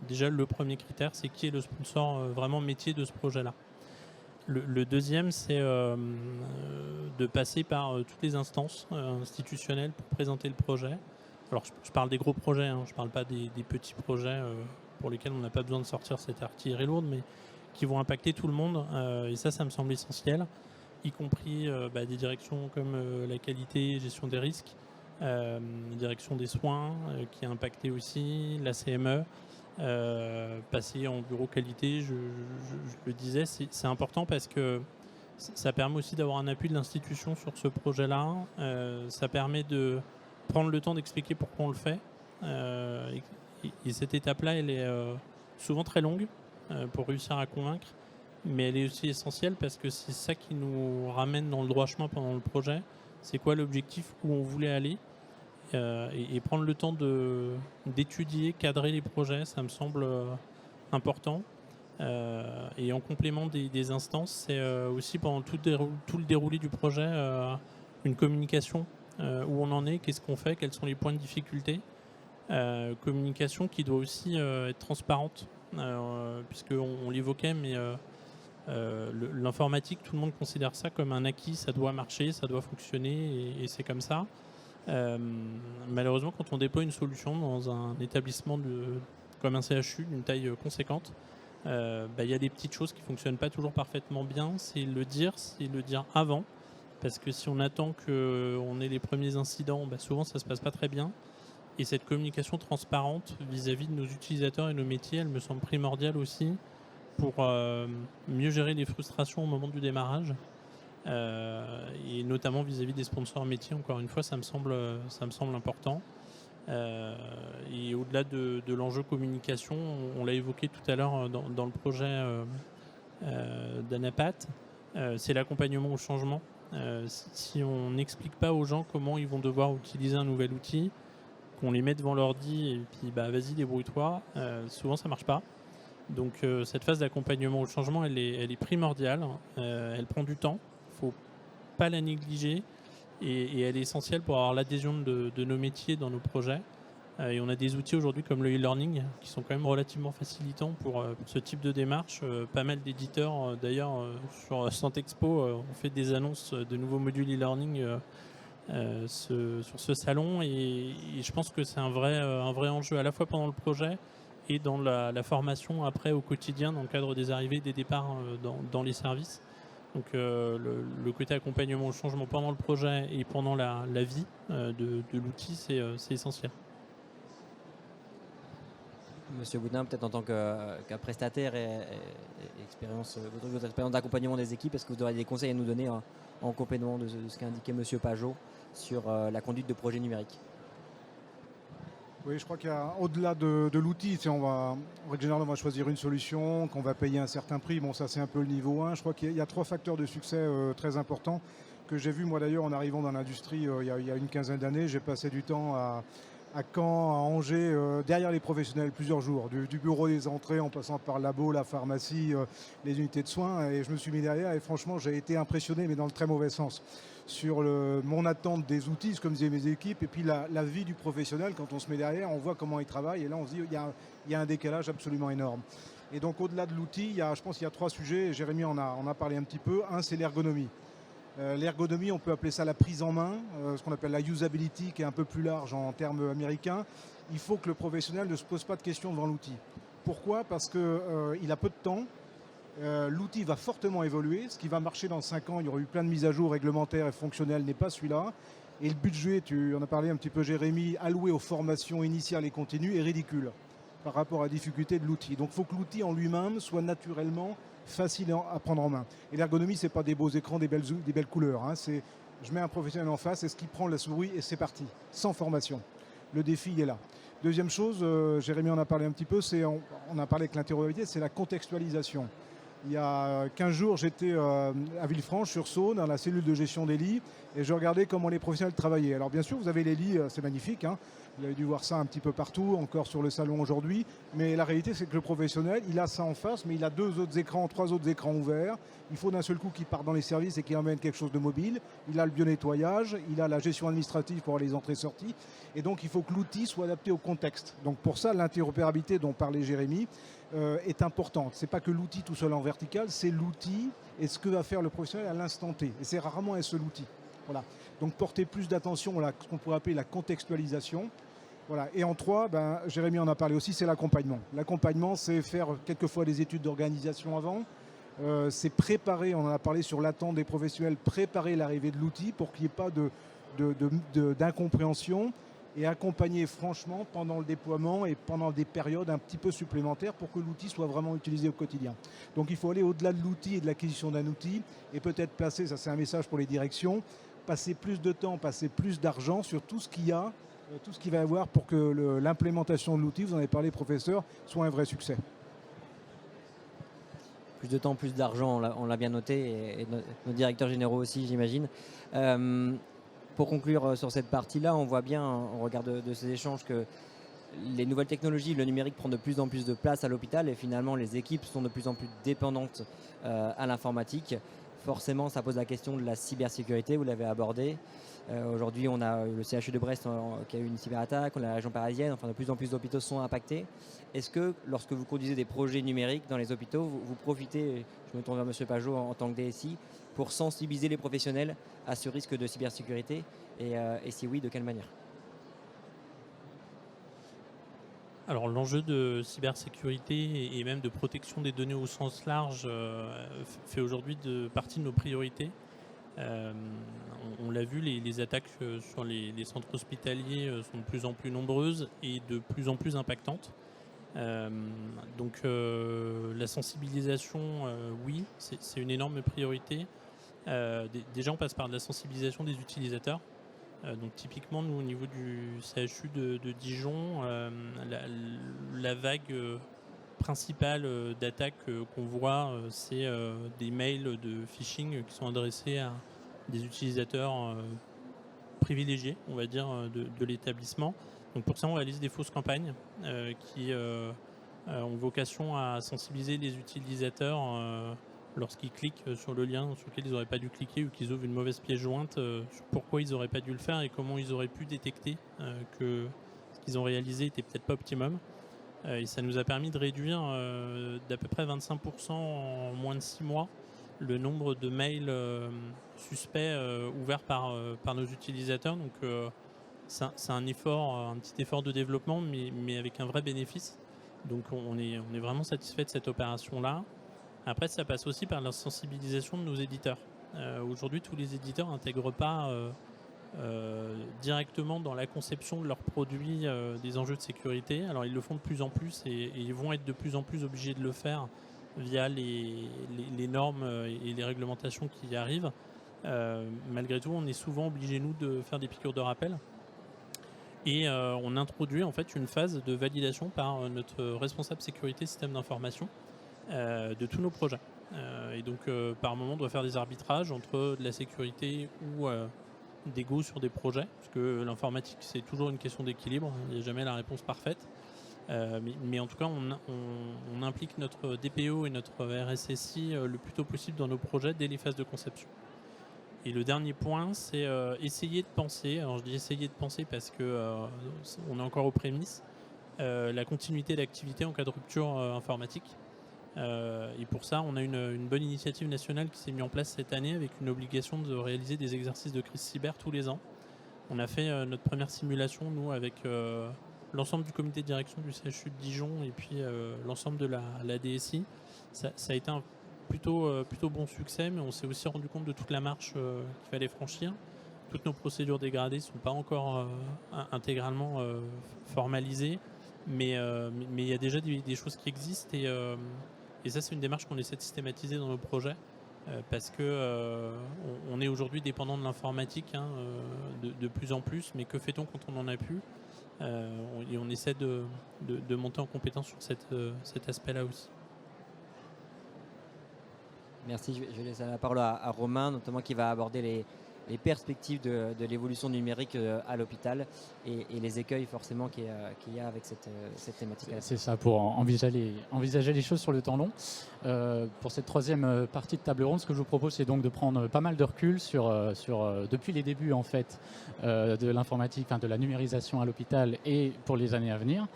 déjà le premier critère, c'est qui est le sponsor vraiment métier de ce projet-là. Le deuxième, c'est de passer par toutes les instances institutionnelles pour présenter le projet. Alors je parle des gros projets, hein, je ne parle pas des petits projets pour lesquels on n'a pas besoin de sortir cette artillerie lourde, mais qui vont impacter tout le monde, et ça me semble essentiel, y compris des directions comme la qualité et gestion des risques, direction des soins qui a impacté aussi, la CME, passer en bureau qualité, je le disais, c'est important parce que ça permet aussi d'avoir un appui de l'institution sur ce projet-là, ça permet de prendre le temps d'expliquer pourquoi on le fait, et cette étape-là, elle est souvent très longue pour réussir à convaincre, mais elle est aussi essentielle parce que c'est ça qui nous ramène dans le droit chemin pendant le projet. C'est quoi l'objectif, où on voulait aller, et prendre le temps d'étudier, cadrer les projets, ça me semble important. Et en complément des instances, c'est aussi pendant tout le déroulé du projet une communication, où on en est, qu'est-ce qu'on fait, quels sont les points de difficulté. Communication qui doit aussi être transparente, puisqu'on l'évoquait, mais l'informatique, tout le monde considère ça comme un acquis, ça doit marcher, ça doit fonctionner, et c'est comme ça. Malheureusement, quand on déploie une solution dans un établissement comme un CHU d'une taille conséquente, y a des petites choses qui ne fonctionnent pas toujours parfaitement bien. C'est le dire avant, parce que si on attend qu'on ait les premiers incidents, souvent ça ne se passe pas très bien. Et cette communication transparente vis-à-vis de nos utilisateurs et nos métiers, elle me semble primordiale aussi pour mieux gérer les frustrations au moment du démarrage, et notamment vis-à-vis des sponsors métiers. Encore une fois, ça me semble important. Et au-delà de l'enjeu communication, on l'a évoqué tout à l'heure dans le projet d'Anapat, c'est l'accompagnement au changement. Si on n'explique pas aux gens comment ils vont devoir utiliser un nouvel outil, qu'on les met devant l'ordi et puis vas-y débrouille-toi, souvent ça marche pas. Donc cette phase d'accompagnement au changement, elle est primordiale, elle prend du temps, il ne faut pas la négliger et elle est essentielle pour avoir l'adhésion de nos métiers dans nos projets. Et on a des outils aujourd'hui comme le e-learning qui sont quand même relativement facilitants pour ce type de démarche. Pas mal d'éditeurs d'ailleurs sur Santexpo ont fait des annonces de nouveaux modules e-learning sur ce salon et je pense que c'est un vrai enjeu à la fois pendant le projet et dans la formation après au quotidien dans le cadre des arrivées et des départs dans les services. Donc le côté accompagnement au changement pendant le projet et pendant la vie de l'outil, c'est essentiel. Monsieur Boudin, peut-être en tant qu'un prestataire et votre expérience d'accompagnement des équipes, est-ce que vous auriez des conseils à nous donner en complément de ce qu'a indiqué Monsieur Pajot sur la conduite de projets numériques? Oui, je crois qu'il y a au-delà de l'outil, en règle générale, on va choisir une solution, qu'on va payer un certain prix. Bon, ça c'est un peu le niveau 1. Je crois qu'il y a 3 facteurs de succès très importants que j'ai vu moi d'ailleurs en arrivant dans l'industrie il y a une quinzaine d'années. J'ai passé du temps à Caen, à Angers, derrière les professionnels plusieurs jours, du bureau des entrées en passant par le labo, la pharmacie, les unités de soins, et je me suis mis derrière et franchement j'ai été impressionné, mais dans le très mauvais sens, sur mon attente des outils, comme disaient mes équipes, et puis la vie du professionnel. Quand on se met derrière, on voit comment il travaille et là on se dit il y a un décalage absolument énorme. Et donc au-delà de l'outil, je pense qu'il y a 3 sujets, Jérémy en a parlé un petit peu. Un, c'est l'ergonomie. L'ergonomie, on peut appeler ça la prise en main, ce qu'on appelle la usability, qui est un peu plus large en termes américains. Il faut que le professionnel ne se pose pas de questions devant l'outil. Pourquoi ? Parce qu'il a peu de temps. L'outil va fortement évoluer. Ce qui va marcher dans 5 ans, il y aura eu plein de mises à jour réglementaires et fonctionnelles, n'est pas celui-là. Et le budget, tu en as parlé un petit peu Jérémy, alloué aux formations initiales et continues est ridicule par rapport à la difficulté de l'outil. Donc il faut que l'outil en lui-même soit naturellement facile à prendre en main. Et l'ergonomie, ce n'est pas des beaux écrans, des belles couleurs. Je mets un professionnel en face, est-ce qu'il prend la souris et c'est parti, sans formation. Le défi, il est là. Deuxième chose, Jérémy en a parlé un petit peu, on a parlé avec l'interrogabilité, c'est la contextualisation. Il y a 15 jours, j'étais à Villefranche-sur-Saône, dans la cellule de gestion des lits, et je regardais comment les professionnels travaillaient. Alors bien sûr, vous avez les lits, c'est magnifique, vous avez dû voir ça un petit peu partout, encore sur le salon aujourd'hui, mais la réalité, c'est que le professionnel, il a ça en face, mais il a 3 autres écrans ouverts. Il faut d'un seul coup qu'il parte dans les services et qu'il emmène quelque chose de mobile. Il a le bio-nettoyage, il a la gestion administrative pour les entrées-sorties, et donc il faut que l'outil soit adapté au contexte. Donc pour ça, l'interopérabilité dont parlait Jérémy est importante. Ce n'est pas que l'outil tout seul en vertical, c'est l'outil et ce que va faire le professionnel à l'instant T. Et c'est rarement un seul outil. Voilà. Donc porter plus d'attention à ce qu'on pourrait appeler la contextualisation. Voilà. Et en 3, Jérémy en a parlé aussi, c'est l'accompagnement. L'accompagnement, c'est faire quelquefois des études d'organisation avant. C'est préparer, on en a parlé sur l'attente des professionnels, préparer l'arrivée de l'outil pour qu'il n'y ait pas d'incompréhension et accompagner franchement pendant le déploiement et pendant des périodes un petit peu supplémentaires pour que l'outil soit vraiment utilisé au quotidien. Donc il faut aller au-delà de l'outil et de l'acquisition d'un outil et peut-être placer, ça c'est un message pour les directions, passer plus de temps, passer plus d'argent sur tout ce qu'il y a, tout ce qu'il va y avoir pour que l'implémentation de l'outil, vous en avez parlé professeur, soit un vrai succès. Plus de temps, plus d'argent, on l'a bien noté, et nos directeurs généraux aussi, j'imagine. Pour conclure sur cette partie-là, on voit bien, au regard de ces échanges, que les nouvelles technologies, le numérique prend de plus en plus de place à l'hôpital et finalement les équipes sont de plus en plus dépendantes à l'informatique. Forcément, ça pose la question de la cybersécurité, vous l'avez abordé. Aujourd'hui, on a le CHU de Brest qui a eu une cyberattaque, on a la région parisienne, enfin de plus en plus d'hôpitaux sont impactés. Est-ce que lorsque vous conduisez des projets numériques dans les hôpitaux, vous profitez, je me tourne vers M. Pajot en tant que DSI, pour sensibiliser les professionnels à ce risque de cybersécurité et si oui, de quelle manière ? Alors l'enjeu de cybersécurité et même de protection des données au sens large fait aujourd'hui partie de nos priorités. On l'a vu, les attaques sur les centres hospitaliers sont de plus en plus nombreuses et de plus en plus impactantes. Donc la sensibilisation, oui, c'est une énorme priorité. Déjà, on passe par de la sensibilisation des utilisateurs. Donc typiquement, nous, au niveau du CHU de Dijon, la vague principale d'attaque qu'on voit, c'est des mails de phishing qui sont adressés des utilisateurs privilégiés, on va dire, de l'établissement. Donc pour ça, on réalise des fausses campagnes qui ont vocation à sensibiliser les utilisateurs lorsqu'ils cliquent sur le lien sur lequel ils n'auraient pas dû cliquer ou qu'ils ouvrent une mauvaise pièce jointe, sur pourquoi ils n'auraient pas dû le faire et comment ils auraient pu détecter que ce qu'ils ont réalisé n'était peut-être pas optimum. Et ça nous a permis de réduire d'à peu près 25% en moins de 6 mois le nombre de mails suspects ouverts par nos utilisateurs. Donc c'est un petit effort de développement, mais avec un vrai bénéfice. Donc on est vraiment satisfait de cette opération-là. Après, ça passe aussi par la sensibilisation de nos éditeurs. Aujourd'hui, tous les éditeurs n'intègrent pas directement dans la conception de leurs produits des enjeux de sécurité. Alors ils le font de plus en plus et ils vont être de plus en plus obligés de le faire via les normes et les réglementations qui y arrivent. Malgré tout, on est souvent obligés, nous, de faire des piqûres de rappel. Et on introduit en fait une phase de validation par notre responsable sécurité système d'information de tous nos projets. Et donc par moment on doit faire des arbitrages entre de la sécurité ou d'ego sur des projets, parce que l'informatique c'est toujours une question d'équilibre, il n'y a jamais la réponse parfaite. Mais en tout cas on implique notre DPO et notre RSSI le plus tôt possible dans nos projets dès les phases de conception. Et le dernier point, c'est essayer de penser, alors je dis essayer de penser parce que on est encore aux prémices, la continuité d'activité en cas de rupture informatique. Et pour ça, on a une bonne initiative nationale qui s'est mise en place cette année avec une obligation de réaliser des exercices de crise cyber tous les ans. On a fait notre première simulation, nous, avec l'ensemble du comité de direction du CHU de Dijon et puis l'ensemble de la DSI. Ça a été un plutôt bon succès, mais on s'est aussi rendu compte de toute la marche qu'il fallait franchir. Toutes nos procédures dégradées ne sont pas encore intégralement formalisées, mais il y a déjà des choses qui existent et ça c'est une démarche qu'on essaie de systématiser dans nos projets parce que on est aujourd'hui dépendant de l'informatique de plus en plus, mais que fait-on quand on n'en a plus et on essaie de monter en compétence sur cet aspect-là aussi. Merci, je vais laisser la parole à Romain, notamment qui va aborder les perspectives de l'évolution numérique à l'hôpital et les écueils forcément qu'il y a avec cette thématique. C'est ça, pour envisager les choses sur le temps long. Pour cette troisième partie de table ronde, ce que je vous propose, c'est donc de prendre pas mal de recul sur depuis les débuts en fait de l'informatique, de la numérisation à l'hôpital et pour les années à venir.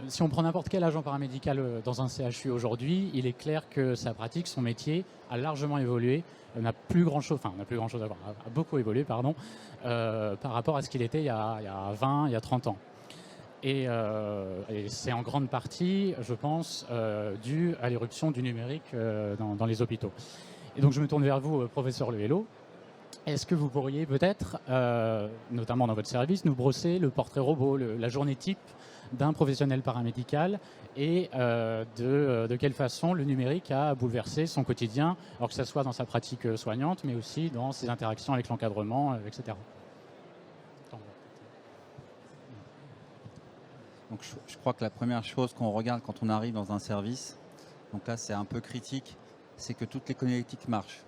Si on prend n'importe quel agent paramédical dans un CHU aujourd'hui, il est clair que sa pratique, son métier a largement évolué, n'a beaucoup évolué par rapport à ce qu'il était il y a 20, il y a 30 ans. Et c'est en grande partie, je pense, dû à l'éruption du numérique dans les hôpitaux. Et donc je me tourne vers vous, professeur Lehello. Est-ce que vous pourriez peut-être, notamment dans votre service, nous brosser le portrait robot, la journée type d'un professionnel paramédical et de quelle façon le numérique a bouleversé son quotidien, alors que ce soit dans sa pratique soignante, mais aussi dans ses interactions avec l'encadrement, etc. Donc je crois que la première chose qu'on regarde quand on arrive dans un service, donc là c'est un peu critique, c'est que toutes les connectiques marchent.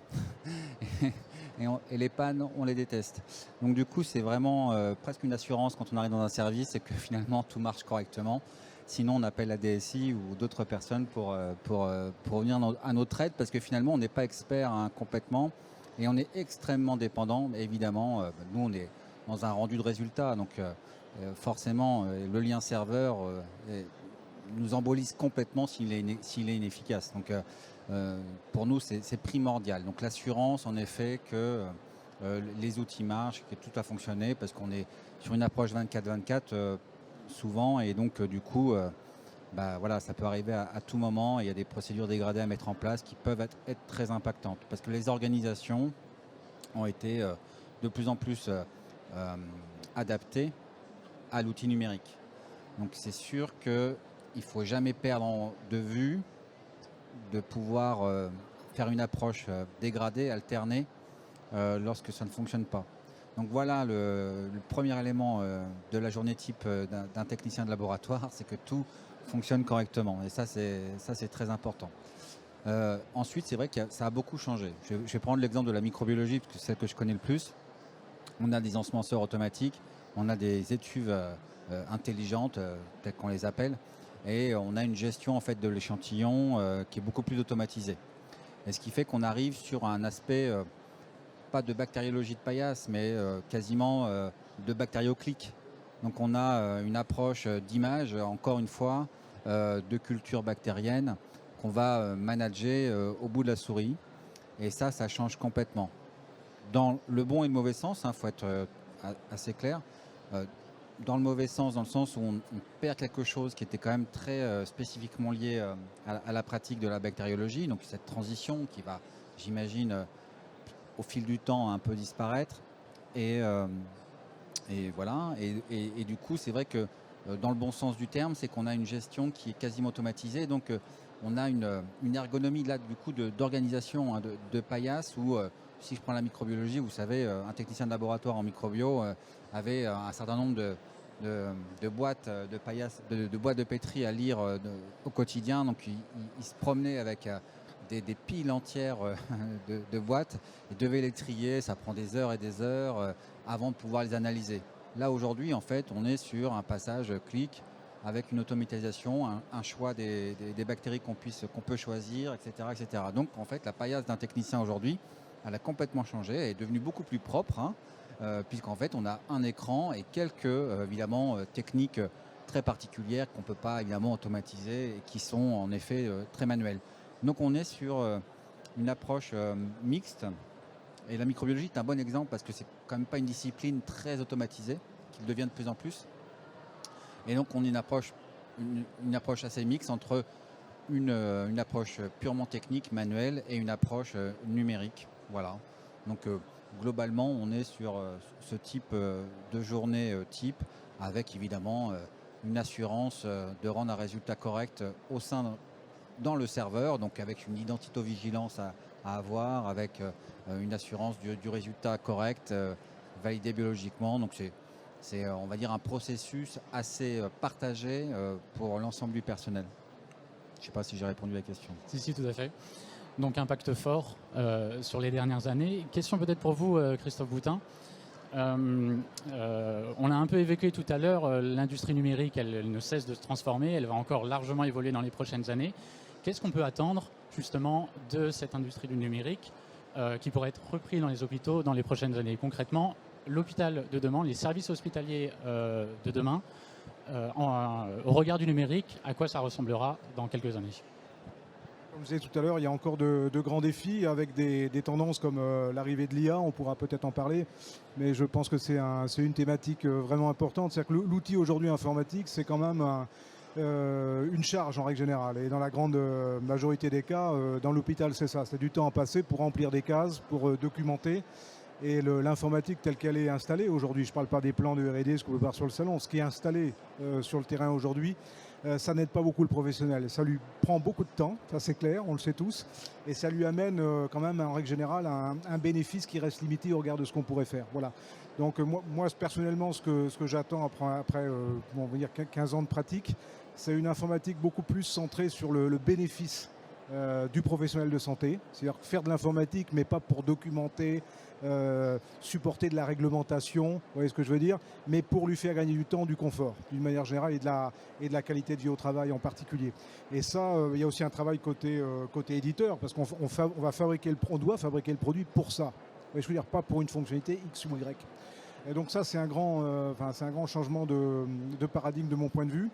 Et les pannes, on les déteste. Donc du coup, c'est vraiment presque une assurance quand on arrive dans un service, c'est que finalement tout marche correctement. Sinon, on appelle la DSI ou d'autres personnes pour venir à notre aide, parce que finalement, on n'est pas expert complètement et on est extrêmement dépendant. Évidemment, nous, on est dans un rendu de résultat, donc forcément, le lien serveur nous embolise complètement s'il est inefficace. Donc, pour nous, c'est primordial. Donc l'assurance, en effet, que les outils marchent, que tout a fonctionné, parce qu'on est sur une approche 24/24 souvent, et donc du coup, voilà, ça peut arriver à tout moment. Et il y a des procédures dégradées à mettre en place qui peuvent être très impactantes, parce que les organisations ont été de plus en plus adaptées à l'outil numérique. Donc c'est sûr qu'il ne faut jamais perdre de vue de pouvoir faire une approche dégradée, alternée, lorsque ça ne fonctionne pas. Donc voilà le premier élément de la journée type d'un technicien de laboratoire, c'est que tout fonctionne correctement. Et ça c'est très important. Ensuite, c'est vrai que ça a beaucoup changé. Je vais prendre l'exemple de la microbiologie, parce que c'est celle que je connais le plus. On a des ensemenceurs automatiques, on a des étuves intelligentes, telles qu'on les appelle, et on a une gestion en fait de l'échantillon qui est beaucoup plus automatisée. Et ce qui fait qu'on arrive sur un aspect, pas de bactériologie de paillasse, mais quasiment de bactérioclique. Donc on a une approche d'image, encore une fois, de culture bactérienne qu'on va manager au bout de la souris. Et ça change complètement. Dans le bon et le mauvais sens, faut être assez clair. Dans le mauvais sens, dans le sens où on perd quelque chose qui était quand même très spécifiquement lié à la pratique de la bactériologie. Donc cette transition qui va, j'imagine, au fil du temps un peu disparaître. Et voilà. Et du coup, c'est vrai que dans le bon sens du terme, c'est qu'on a une gestion qui est quasiment automatisée. Donc on a une ergonomie là, du coup, d'organisation de paillasse où, si je prends la microbiologie, vous savez, un technicien de laboratoire en microbio avait un certain nombre de boîtes de paillasse, de boîtes de pétri à lire au quotidien. Donc il se promenait avec des piles entières de boîtes et devait les trier. Ça prend des heures et des heures avant de pouvoir les analyser. Là aujourd'hui, en fait, on est sur un passage clic avec une automatisation, un choix des bactéries qu'on peut choisir, etc., etc. Donc en fait, la paillasse d'un technicien aujourd'hui, elle a complètement changé, elle est devenue beaucoup plus propre, puisqu'en fait on a un écran et quelques évidemment techniques très particulières qu'on ne peut pas évidemment automatiser et qui sont en effet très manuelles. Donc on est sur une approche mixte, et la microbiologie est un bon exemple parce que c'est quand même pas une discipline très automatisée, qui devient de plus en plus. Et donc on a une approche assez mixte entre une approche purement technique, manuelle, et une approche numérique. Voilà. Donc globalement, on est sur ce type de journée type, avec évidemment une assurance de rendre un résultat correct dans le serveur, donc avec une identitovigilance à avoir, avec une assurance du résultat correct, validé biologiquement. Donc c'est, on va dire, un processus assez partagé pour l'ensemble du personnel. Je ne sais pas si j'ai répondu à la question. Si, tout à fait. Donc impact fort sur les dernières années. Question peut-être pour vous, Christophe Boutin. On a un peu évoqué tout à l'heure, l'industrie numérique, elle ne cesse de se transformer, elle va encore largement évoluer dans les prochaines années. Qu'est-ce qu'on peut attendre justement de cette industrie du numérique qui pourrait être repris dans les hôpitaux dans les prochaines années? Concrètement, l'hôpital de demain, les services hospitaliers de demain, au regard du numérique, à quoi ça ressemblera dans quelques années? Comme je disais tout à l'heure, il y a encore de grands défis avec des tendances comme l'arrivée de l'IA, on pourra peut-être en parler, mais je pense que c'est une thématique vraiment importante. C'est-à-dire que l'outil aujourd'hui informatique, c'est quand même une charge en règle générale. Et dans la grande majorité des cas, dans l'hôpital, c'est ça. C'est du temps à passer pour remplir des cases, pour documenter. Et l'informatique telle qu'elle est installée aujourd'hui, je ne parle pas des plans de R&D, ce qu'on peut voir sur le salon, ce qui est installé sur le terrain aujourd'hui, ça n'aide pas beaucoup le professionnel. Ça lui prend beaucoup de temps, ça c'est clair, on le sait tous, et ça lui amène quand même en règle générale un bénéfice qui reste limité au regard de ce qu'on pourrait faire. Voilà. Donc moi personnellement, ce que j'attends après on va dire 15 ans de pratique, c'est une informatique beaucoup plus centrée sur le bénéfice du professionnel de santé, c'est-à-dire faire de l'informatique mais pas pour documenter, supporter de la réglementation, vous voyez ce que je veux dire, mais pour lui faire gagner du temps, du confort, d'une manière générale, et de la qualité de vie au travail en particulier. Et ça, il y a aussi un travail côté éditeur, parce qu'on doit fabriquer le produit pour ça. Vous voyez, je veux dire, pas pour une fonctionnalité X ou Y. Et donc ça, c'est un grand changement de paradigme de mon point de vue.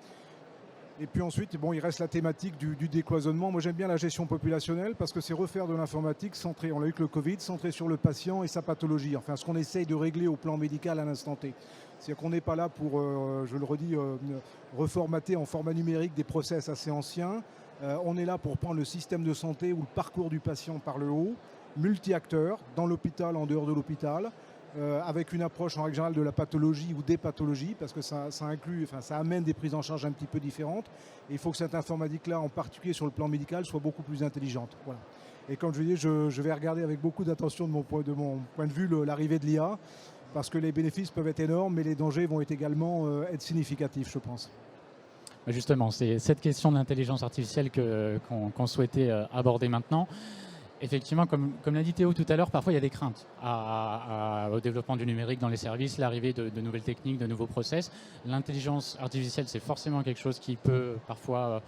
Et puis ensuite, bon, il reste la thématique du décloisonnement. Moi, j'aime bien la gestion populationnelle parce que c'est refaire de l'informatique centré, on l'a eu que le Covid, centré sur le patient et sa pathologie. Enfin, ce qu'on essaye de régler au plan médical à l'instant T. C'est-à-dire qu'on n'est pas là pour, je le redis, reformater en format numérique des process assez anciens. On est là pour prendre le système de santé ou le parcours du patient par le haut, multi-acteurs, dans l'hôpital, en dehors de l'hôpital, avec une approche en règle générale de la pathologie ou des pathologies, parce que ça amène des prises en charge un petit peu différentes. Et il faut que cette informatique-là, en particulier sur le plan médical, soit beaucoup plus intelligente. Voilà. Et comme je dis, je vais regarder avec beaucoup d'attention de mon point de vue l'arrivée de l'IA, parce que les bénéfices peuvent être énormes, mais les dangers vont être également être significatifs, je pense. Justement, c'est cette question de l'intelligence artificielle qu'on souhaitait aborder maintenant. Effectivement, comme l'a dit Théo tout à l'heure, parfois il y a des craintes au développement du numérique dans les services, l'arrivée de nouvelles techniques, de nouveaux process. L'intelligence artificielle, c'est forcément quelque chose qui peut parfois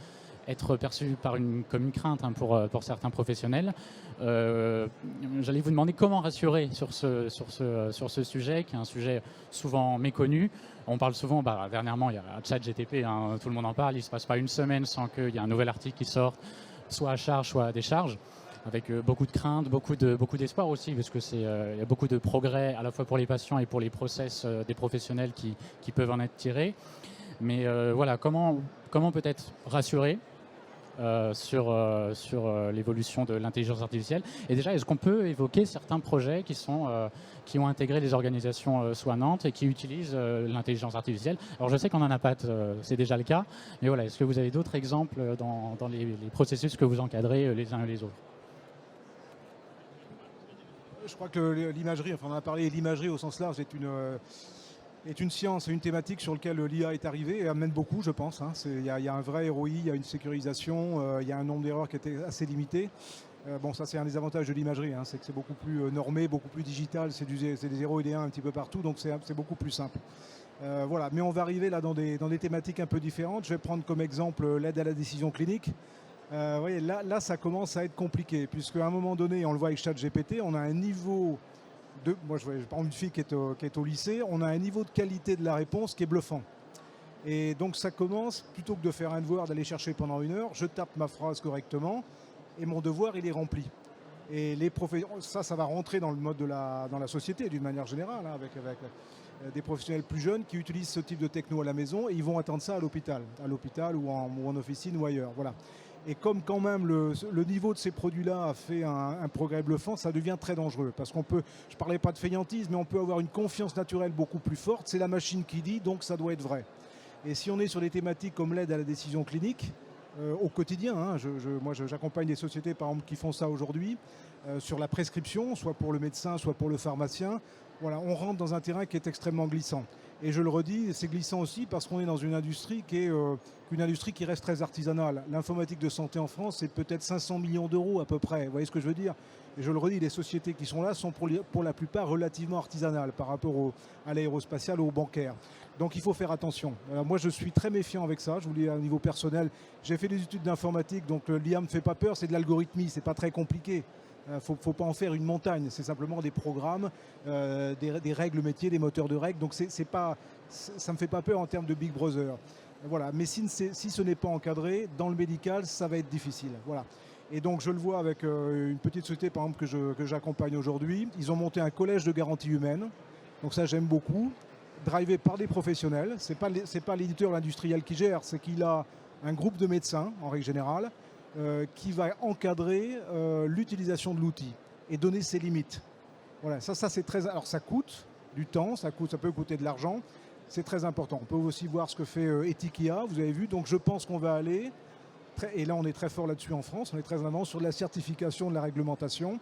être perçu comme une crainte pour certains professionnels. J'allais vous demander comment rassurer sur ce sujet, qui est un sujet souvent méconnu. On parle souvent, dernièrement, il y a ChatGPT, tout le monde en parle, il ne se passe pas une semaine sans qu'il y ait un nouvel article qui sorte, soit à charge, soit à décharge, avec beaucoup de craintes, beaucoup d'espoir aussi, parce qu'il y a beaucoup de progrès à la fois pour les patients et pour les process des professionnels qui peuvent en être tirés. Mais voilà, comment peut-être rassurer sur l'évolution de l'intelligence artificielle. Et déjà, est-ce qu'on peut évoquer certains projets qui ont intégré les organisations soignantes et qui utilisent l'intelligence artificielle? Alors je sais qu'en ANAPAT, c'est déjà le cas, mais voilà, est-ce que vous avez d'autres exemples dans les processus que vous encadrez les uns et les autres? Je crois que l'imagerie, on a parlé, l'imagerie au sens large est une science, une thématique sur laquelle l'IA est arrivée et amène beaucoup, je pense. Il y a un vrai ROI, il y a une sécurisation, il y a un nombre d'erreurs qui était assez limité. Ça c'est un des avantages de l'imagerie, c'est que c'est beaucoup plus normé, beaucoup plus digital, c'est des 0 et des 1 un petit peu partout, donc c'est beaucoup plus simple. Voilà, mais on va arriver là dans des thématiques un peu différentes. Je vais prendre comme exemple l'aide à la décision clinique. Vous voyez, là, ça commence à être compliqué, puisqu'à un moment donné, on le voit avec ChatGPT, on a un niveau moi je prends une fille qui est au lycée, on a un niveau de qualité de la réponse qui est bluffant. Et donc ça commence, plutôt que de faire un devoir, d'aller chercher pendant 1 heure, je tape ma phrase correctement et mon devoir il est rempli. Et ça va rentrer dans le mode dans la société d'une manière générale, avec des professionnels plus jeunes qui utilisent ce type de techno à la maison et ils vont attendre ça à l'hôpital ou en officine ou ailleurs. Voilà. Et comme quand même le niveau de ces produits-là a fait un progrès bluffant, ça devient très dangereux. Parce je ne parlais pas de fainéantise, mais on peut avoir une confiance naturelle beaucoup plus forte. C'est la machine qui dit, donc ça doit être vrai. Et si on est sur des thématiques comme l'aide à la décision clinique, au quotidien, moi j'accompagne des sociétés par exemple qui font ça aujourd'hui, sur la prescription, soit pour le médecin, soit pour le pharmacien. Voilà, on rentre dans un terrain qui est extrêmement glissant. Et je le redis, c'est glissant aussi parce qu'on est dans une industrie qui reste très artisanale. L'informatique de santé en France, c'est peut-être 500 millions d'euros à peu près. Vous voyez ce que je veux dire? Et je le redis, les sociétés qui sont là sont pour la plupart relativement artisanales par rapport à l'aérospatial ou au bancaire. Donc il faut faire attention. Alors, moi, je suis très méfiant avec ça. Je vous le dis à un niveau personnel. J'ai fait des études d'informatique, donc l'IA ne me fait pas peur. C'est de l'algorithmie, c'est pas très compliqué. Faut pas en faire une montagne, c'est simplement des programmes, des règles métiers, des moteurs de règles. Donc ça me fait pas peur en termes de Big Brother. Voilà. Mais si ce n'est pas encadré, dans le médical, ça va être difficile. Voilà. Et donc je le vois avec une petite société par exemple que j'accompagne aujourd'hui. Ils ont monté un collège de garantie humaine. Donc ça j'aime beaucoup. Drivé par des professionnels. C'est pas l'éditeur, l'industriel qui gère, c'est qu'il a un groupe de médecins en règle générale. Qui va encadrer l'utilisation de l'outil et donner ses limites. Voilà, ça c'est très. Alors ça coûte du temps, ça peut coûter de l'argent. C'est très important. On peut aussi voir ce que fait Ethikia, vous avez vu. Donc je pense qu'on va aller, et là on est très fort là-dessus en France, on est très en avant sur la certification de la réglementation.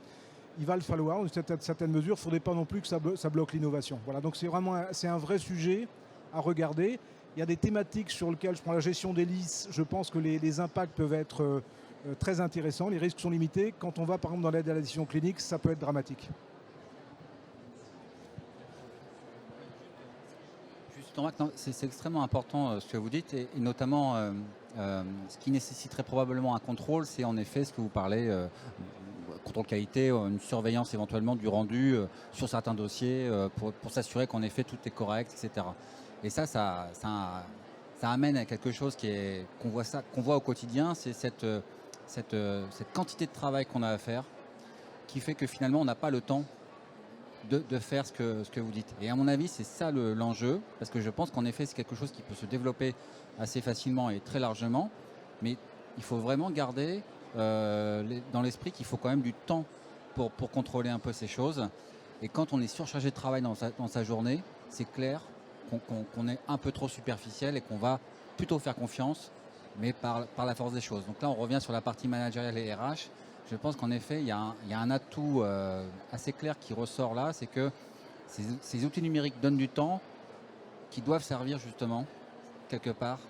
Il va le falloir, dans certaines mesures, il ne faudrait pas non plus que ça bloque l'innovation. Voilà, donc c'est un vrai sujet à regarder. Il y a des thématiques sur lesquelles je prends la gestion des listes. Je pense que les impacts peuvent être très intéressants. Les risques sont limités. Quand on va par exemple dans l'aide à la décision clinique, ça peut être dramatique. Justement, c'est extrêmement important ce que vous dites et notamment ce qui nécessiterait probablement un contrôle, c'est en effet ce que vous parlez, contrôle qualité, une surveillance éventuellement du rendu sur certains dossiers pour s'assurer qu'en effet tout est correct, etc. Et ça amène à quelque chose qu'on voit au quotidien, c'est cette quantité de travail qu'on a à faire qui fait que finalement on n'a pas le temps de faire ce que vous dites. Et à mon avis, c'est ça l'enjeu, parce que je pense qu'en effet, c'est quelque chose qui peut se développer assez facilement et très largement, mais il faut vraiment garder dans l'esprit qu'il faut quand même du temps pour contrôler un peu ces choses. Et quand on est surchargé de travail dans sa journée, c'est clair qu'on est un peu trop superficiel et qu'on va plutôt faire confiance, mais par la force des choses. Donc là, on revient sur la partie managériale et RH. Je pense qu'en effet, il y a un atout assez clair qui ressort là, c'est que ces outils numériques donnent du temps qui doivent servir justement, quelque part,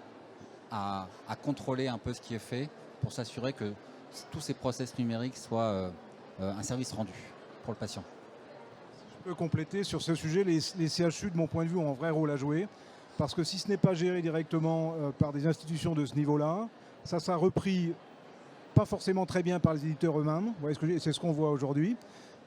à contrôler un peu ce qui est fait pour s'assurer que tous ces process numériques soient un service rendu pour le patient. Je peux compléter sur ce sujet, les CHU, de mon point de vue, ont un vrai rôle à jouer. Parce que si ce n'est pas géré directement par des institutions de ce niveau-là, ça sera repris pas forcément très bien par les éditeurs eux-mêmes. C'est ce qu'on voit aujourd'hui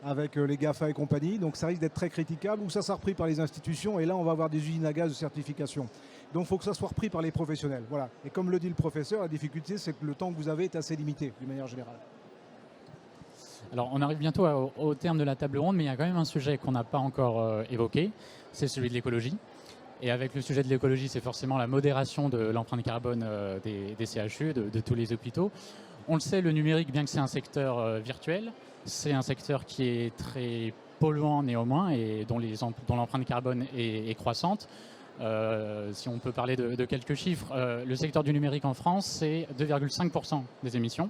avec les GAFA et compagnie. Donc ça risque d'être très critiquable. Ou ça sera repris par les institutions. Et là, on va avoir des usines à gaz de certification. Donc il faut que ça soit repris par les professionnels. Voilà. Et comme le dit le professeur, la difficulté, c'est que le temps que vous avez est assez limité, d'une manière générale. Alors, on arrive bientôt au terme de la table ronde, mais il y a quand même un sujet qu'on n'a pas encore évoqué, c'est celui de l'écologie. Et avec le sujet de l'écologie, c'est forcément la modération de l'empreinte carbone des CHU, de tous les hôpitaux. On le sait, le numérique, bien que c'est un secteur virtuel, c'est un secteur qui est très polluant néanmoins et dont l'empreinte carbone est croissante. Si on peut parler de quelques chiffres, le secteur du numérique en France, c'est 2,5% des émissions.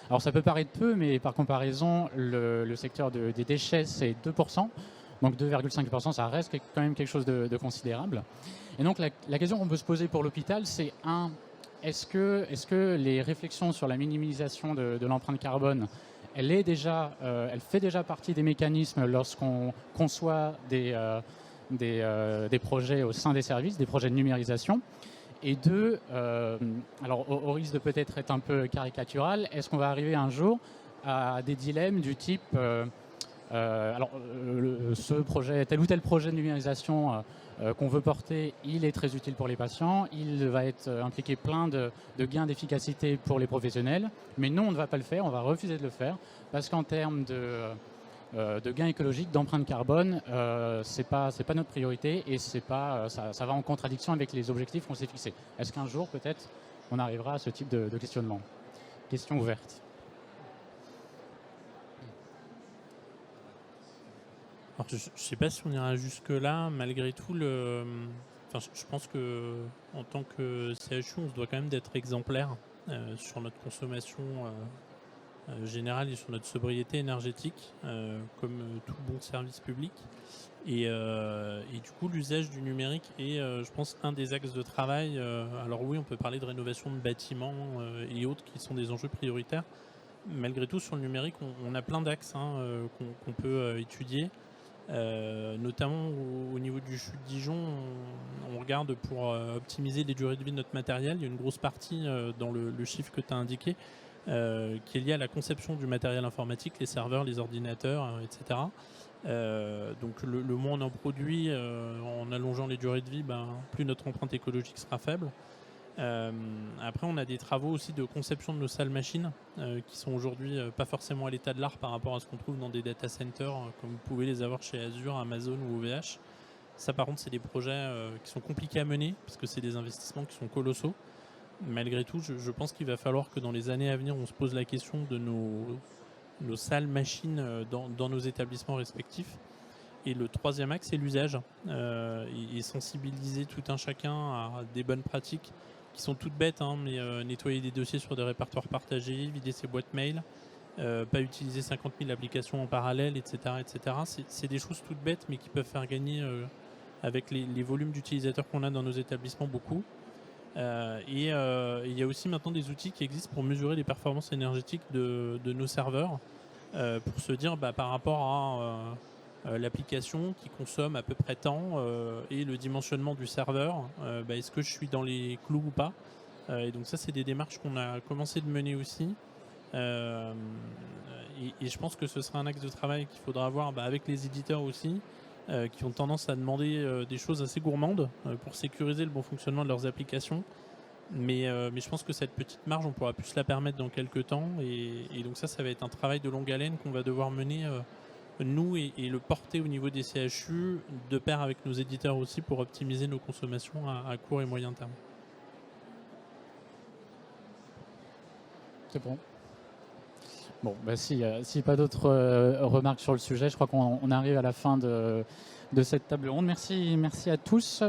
Alors ça peut paraître peu, mais par comparaison, le secteur des déchets, c'est 2%. Donc 2,5%, ça reste quand même quelque chose de considérable. Et donc la question qu'on peut se poser pour l'hôpital, c'est est-ce que les réflexions sur la minimisation de l'empreinte carbone, elle fait déjà partie des mécanismes lorsqu'on conçoit des projets au sein des services, des projets de numérisation? Et deux, alors au risque de peut-être être un peu caricatural, est-ce qu'on va arriver un jour à des dilemmes du type tel ou tel projet de numérisation qu'on veut porter, il est très utile pour les patients, il va impliquer plein de gains d'efficacité pour les professionnels, mais non, on ne va pas le faire, on va refuser de le faire, parce qu'en termes de gains écologiques, d'empreinte carbone, c'est pas notre priorité et ça va en contradiction avec les objectifs qu'on s'est fixés. Est-ce qu'un jour, peut-être, on arrivera à ce type de questionnement? Question ouverte. Alors, je ne sais pas si on ira jusque-là, malgré tout, je pense qu'en tant que CHU, on se doit quand même d'être exemplaire sur notre consommation générale et sur notre sobriété énergétique, comme tout bon service public. Et du coup, l'usage du numérique est, je pense, un des axes de travail. Alors oui, on peut parler de rénovation de bâtiments et autres qui sont des enjeux prioritaires. Malgré tout, sur le numérique, on a plein d'axes qu'on peut étudier. Notamment au niveau du CHU de Dijon, on regarde pour optimiser les durées de vie de notre matériel. Il y a une grosse partie dans le chiffre que tu as indiqué qui est liée à la conception du matériel informatique, les serveurs, les ordinateurs, etc. Donc le moins on en produit en allongeant les durées de vie, plus notre empreinte écologique sera faible. Après, on a des travaux aussi de conception de nos salles machines qui sont aujourd'hui pas forcément à l'état de l'art par rapport à ce qu'on trouve dans des data centers comme vous pouvez les avoir chez Azure, Amazon ou OVH. Ça, par contre, c'est des projets qui sont compliqués à mener parce que c'est des investissements qui sont colossaux. Malgré tout, je pense qu'il va falloir que dans les années à venir, on se pose la question de nos salles machines dans nos établissements respectifs. Et le troisième axe, c'est l'usage et sensibiliser tout un chacun à des bonnes pratiques qui sont toutes bêtes, mais nettoyer des dossiers sur des répertoires partagés, vider ses boîtes mail, pas utiliser 50 000 applications en parallèle, etc. etc. C'est des choses toutes bêtes, mais qui peuvent faire gagner, avec les volumes d'utilisateurs qu'on a dans nos établissements, beaucoup. Et il y a aussi maintenant des outils qui existent pour mesurer les performances énergétiques de nos serveurs, pour se dire par rapport à l'application qui consomme à peu près tant et le dimensionnement du serveur, est-ce que je suis dans les clous ou pas, et donc ça c'est des démarches qu'on a commencé de mener aussi, et je pense que ce sera un axe de travail qu'il faudra avoir avec les éditeurs aussi, qui ont tendance à demander des choses assez gourmandes pour sécuriser le bon fonctionnement de leurs applications, mais je pense que cette petite marge on pourra plus se la permettre dans quelques temps, et donc ça va être un travail de longue haleine qu'on va devoir mener nous et le porter au niveau des CHU de pair avec nos éditeurs aussi pour optimiser nos consommations à court et moyen terme. C'est bon. Bon, si pas d'autres remarques sur le sujet, je crois qu'on arrive à la fin de cette table ronde. Merci à tous.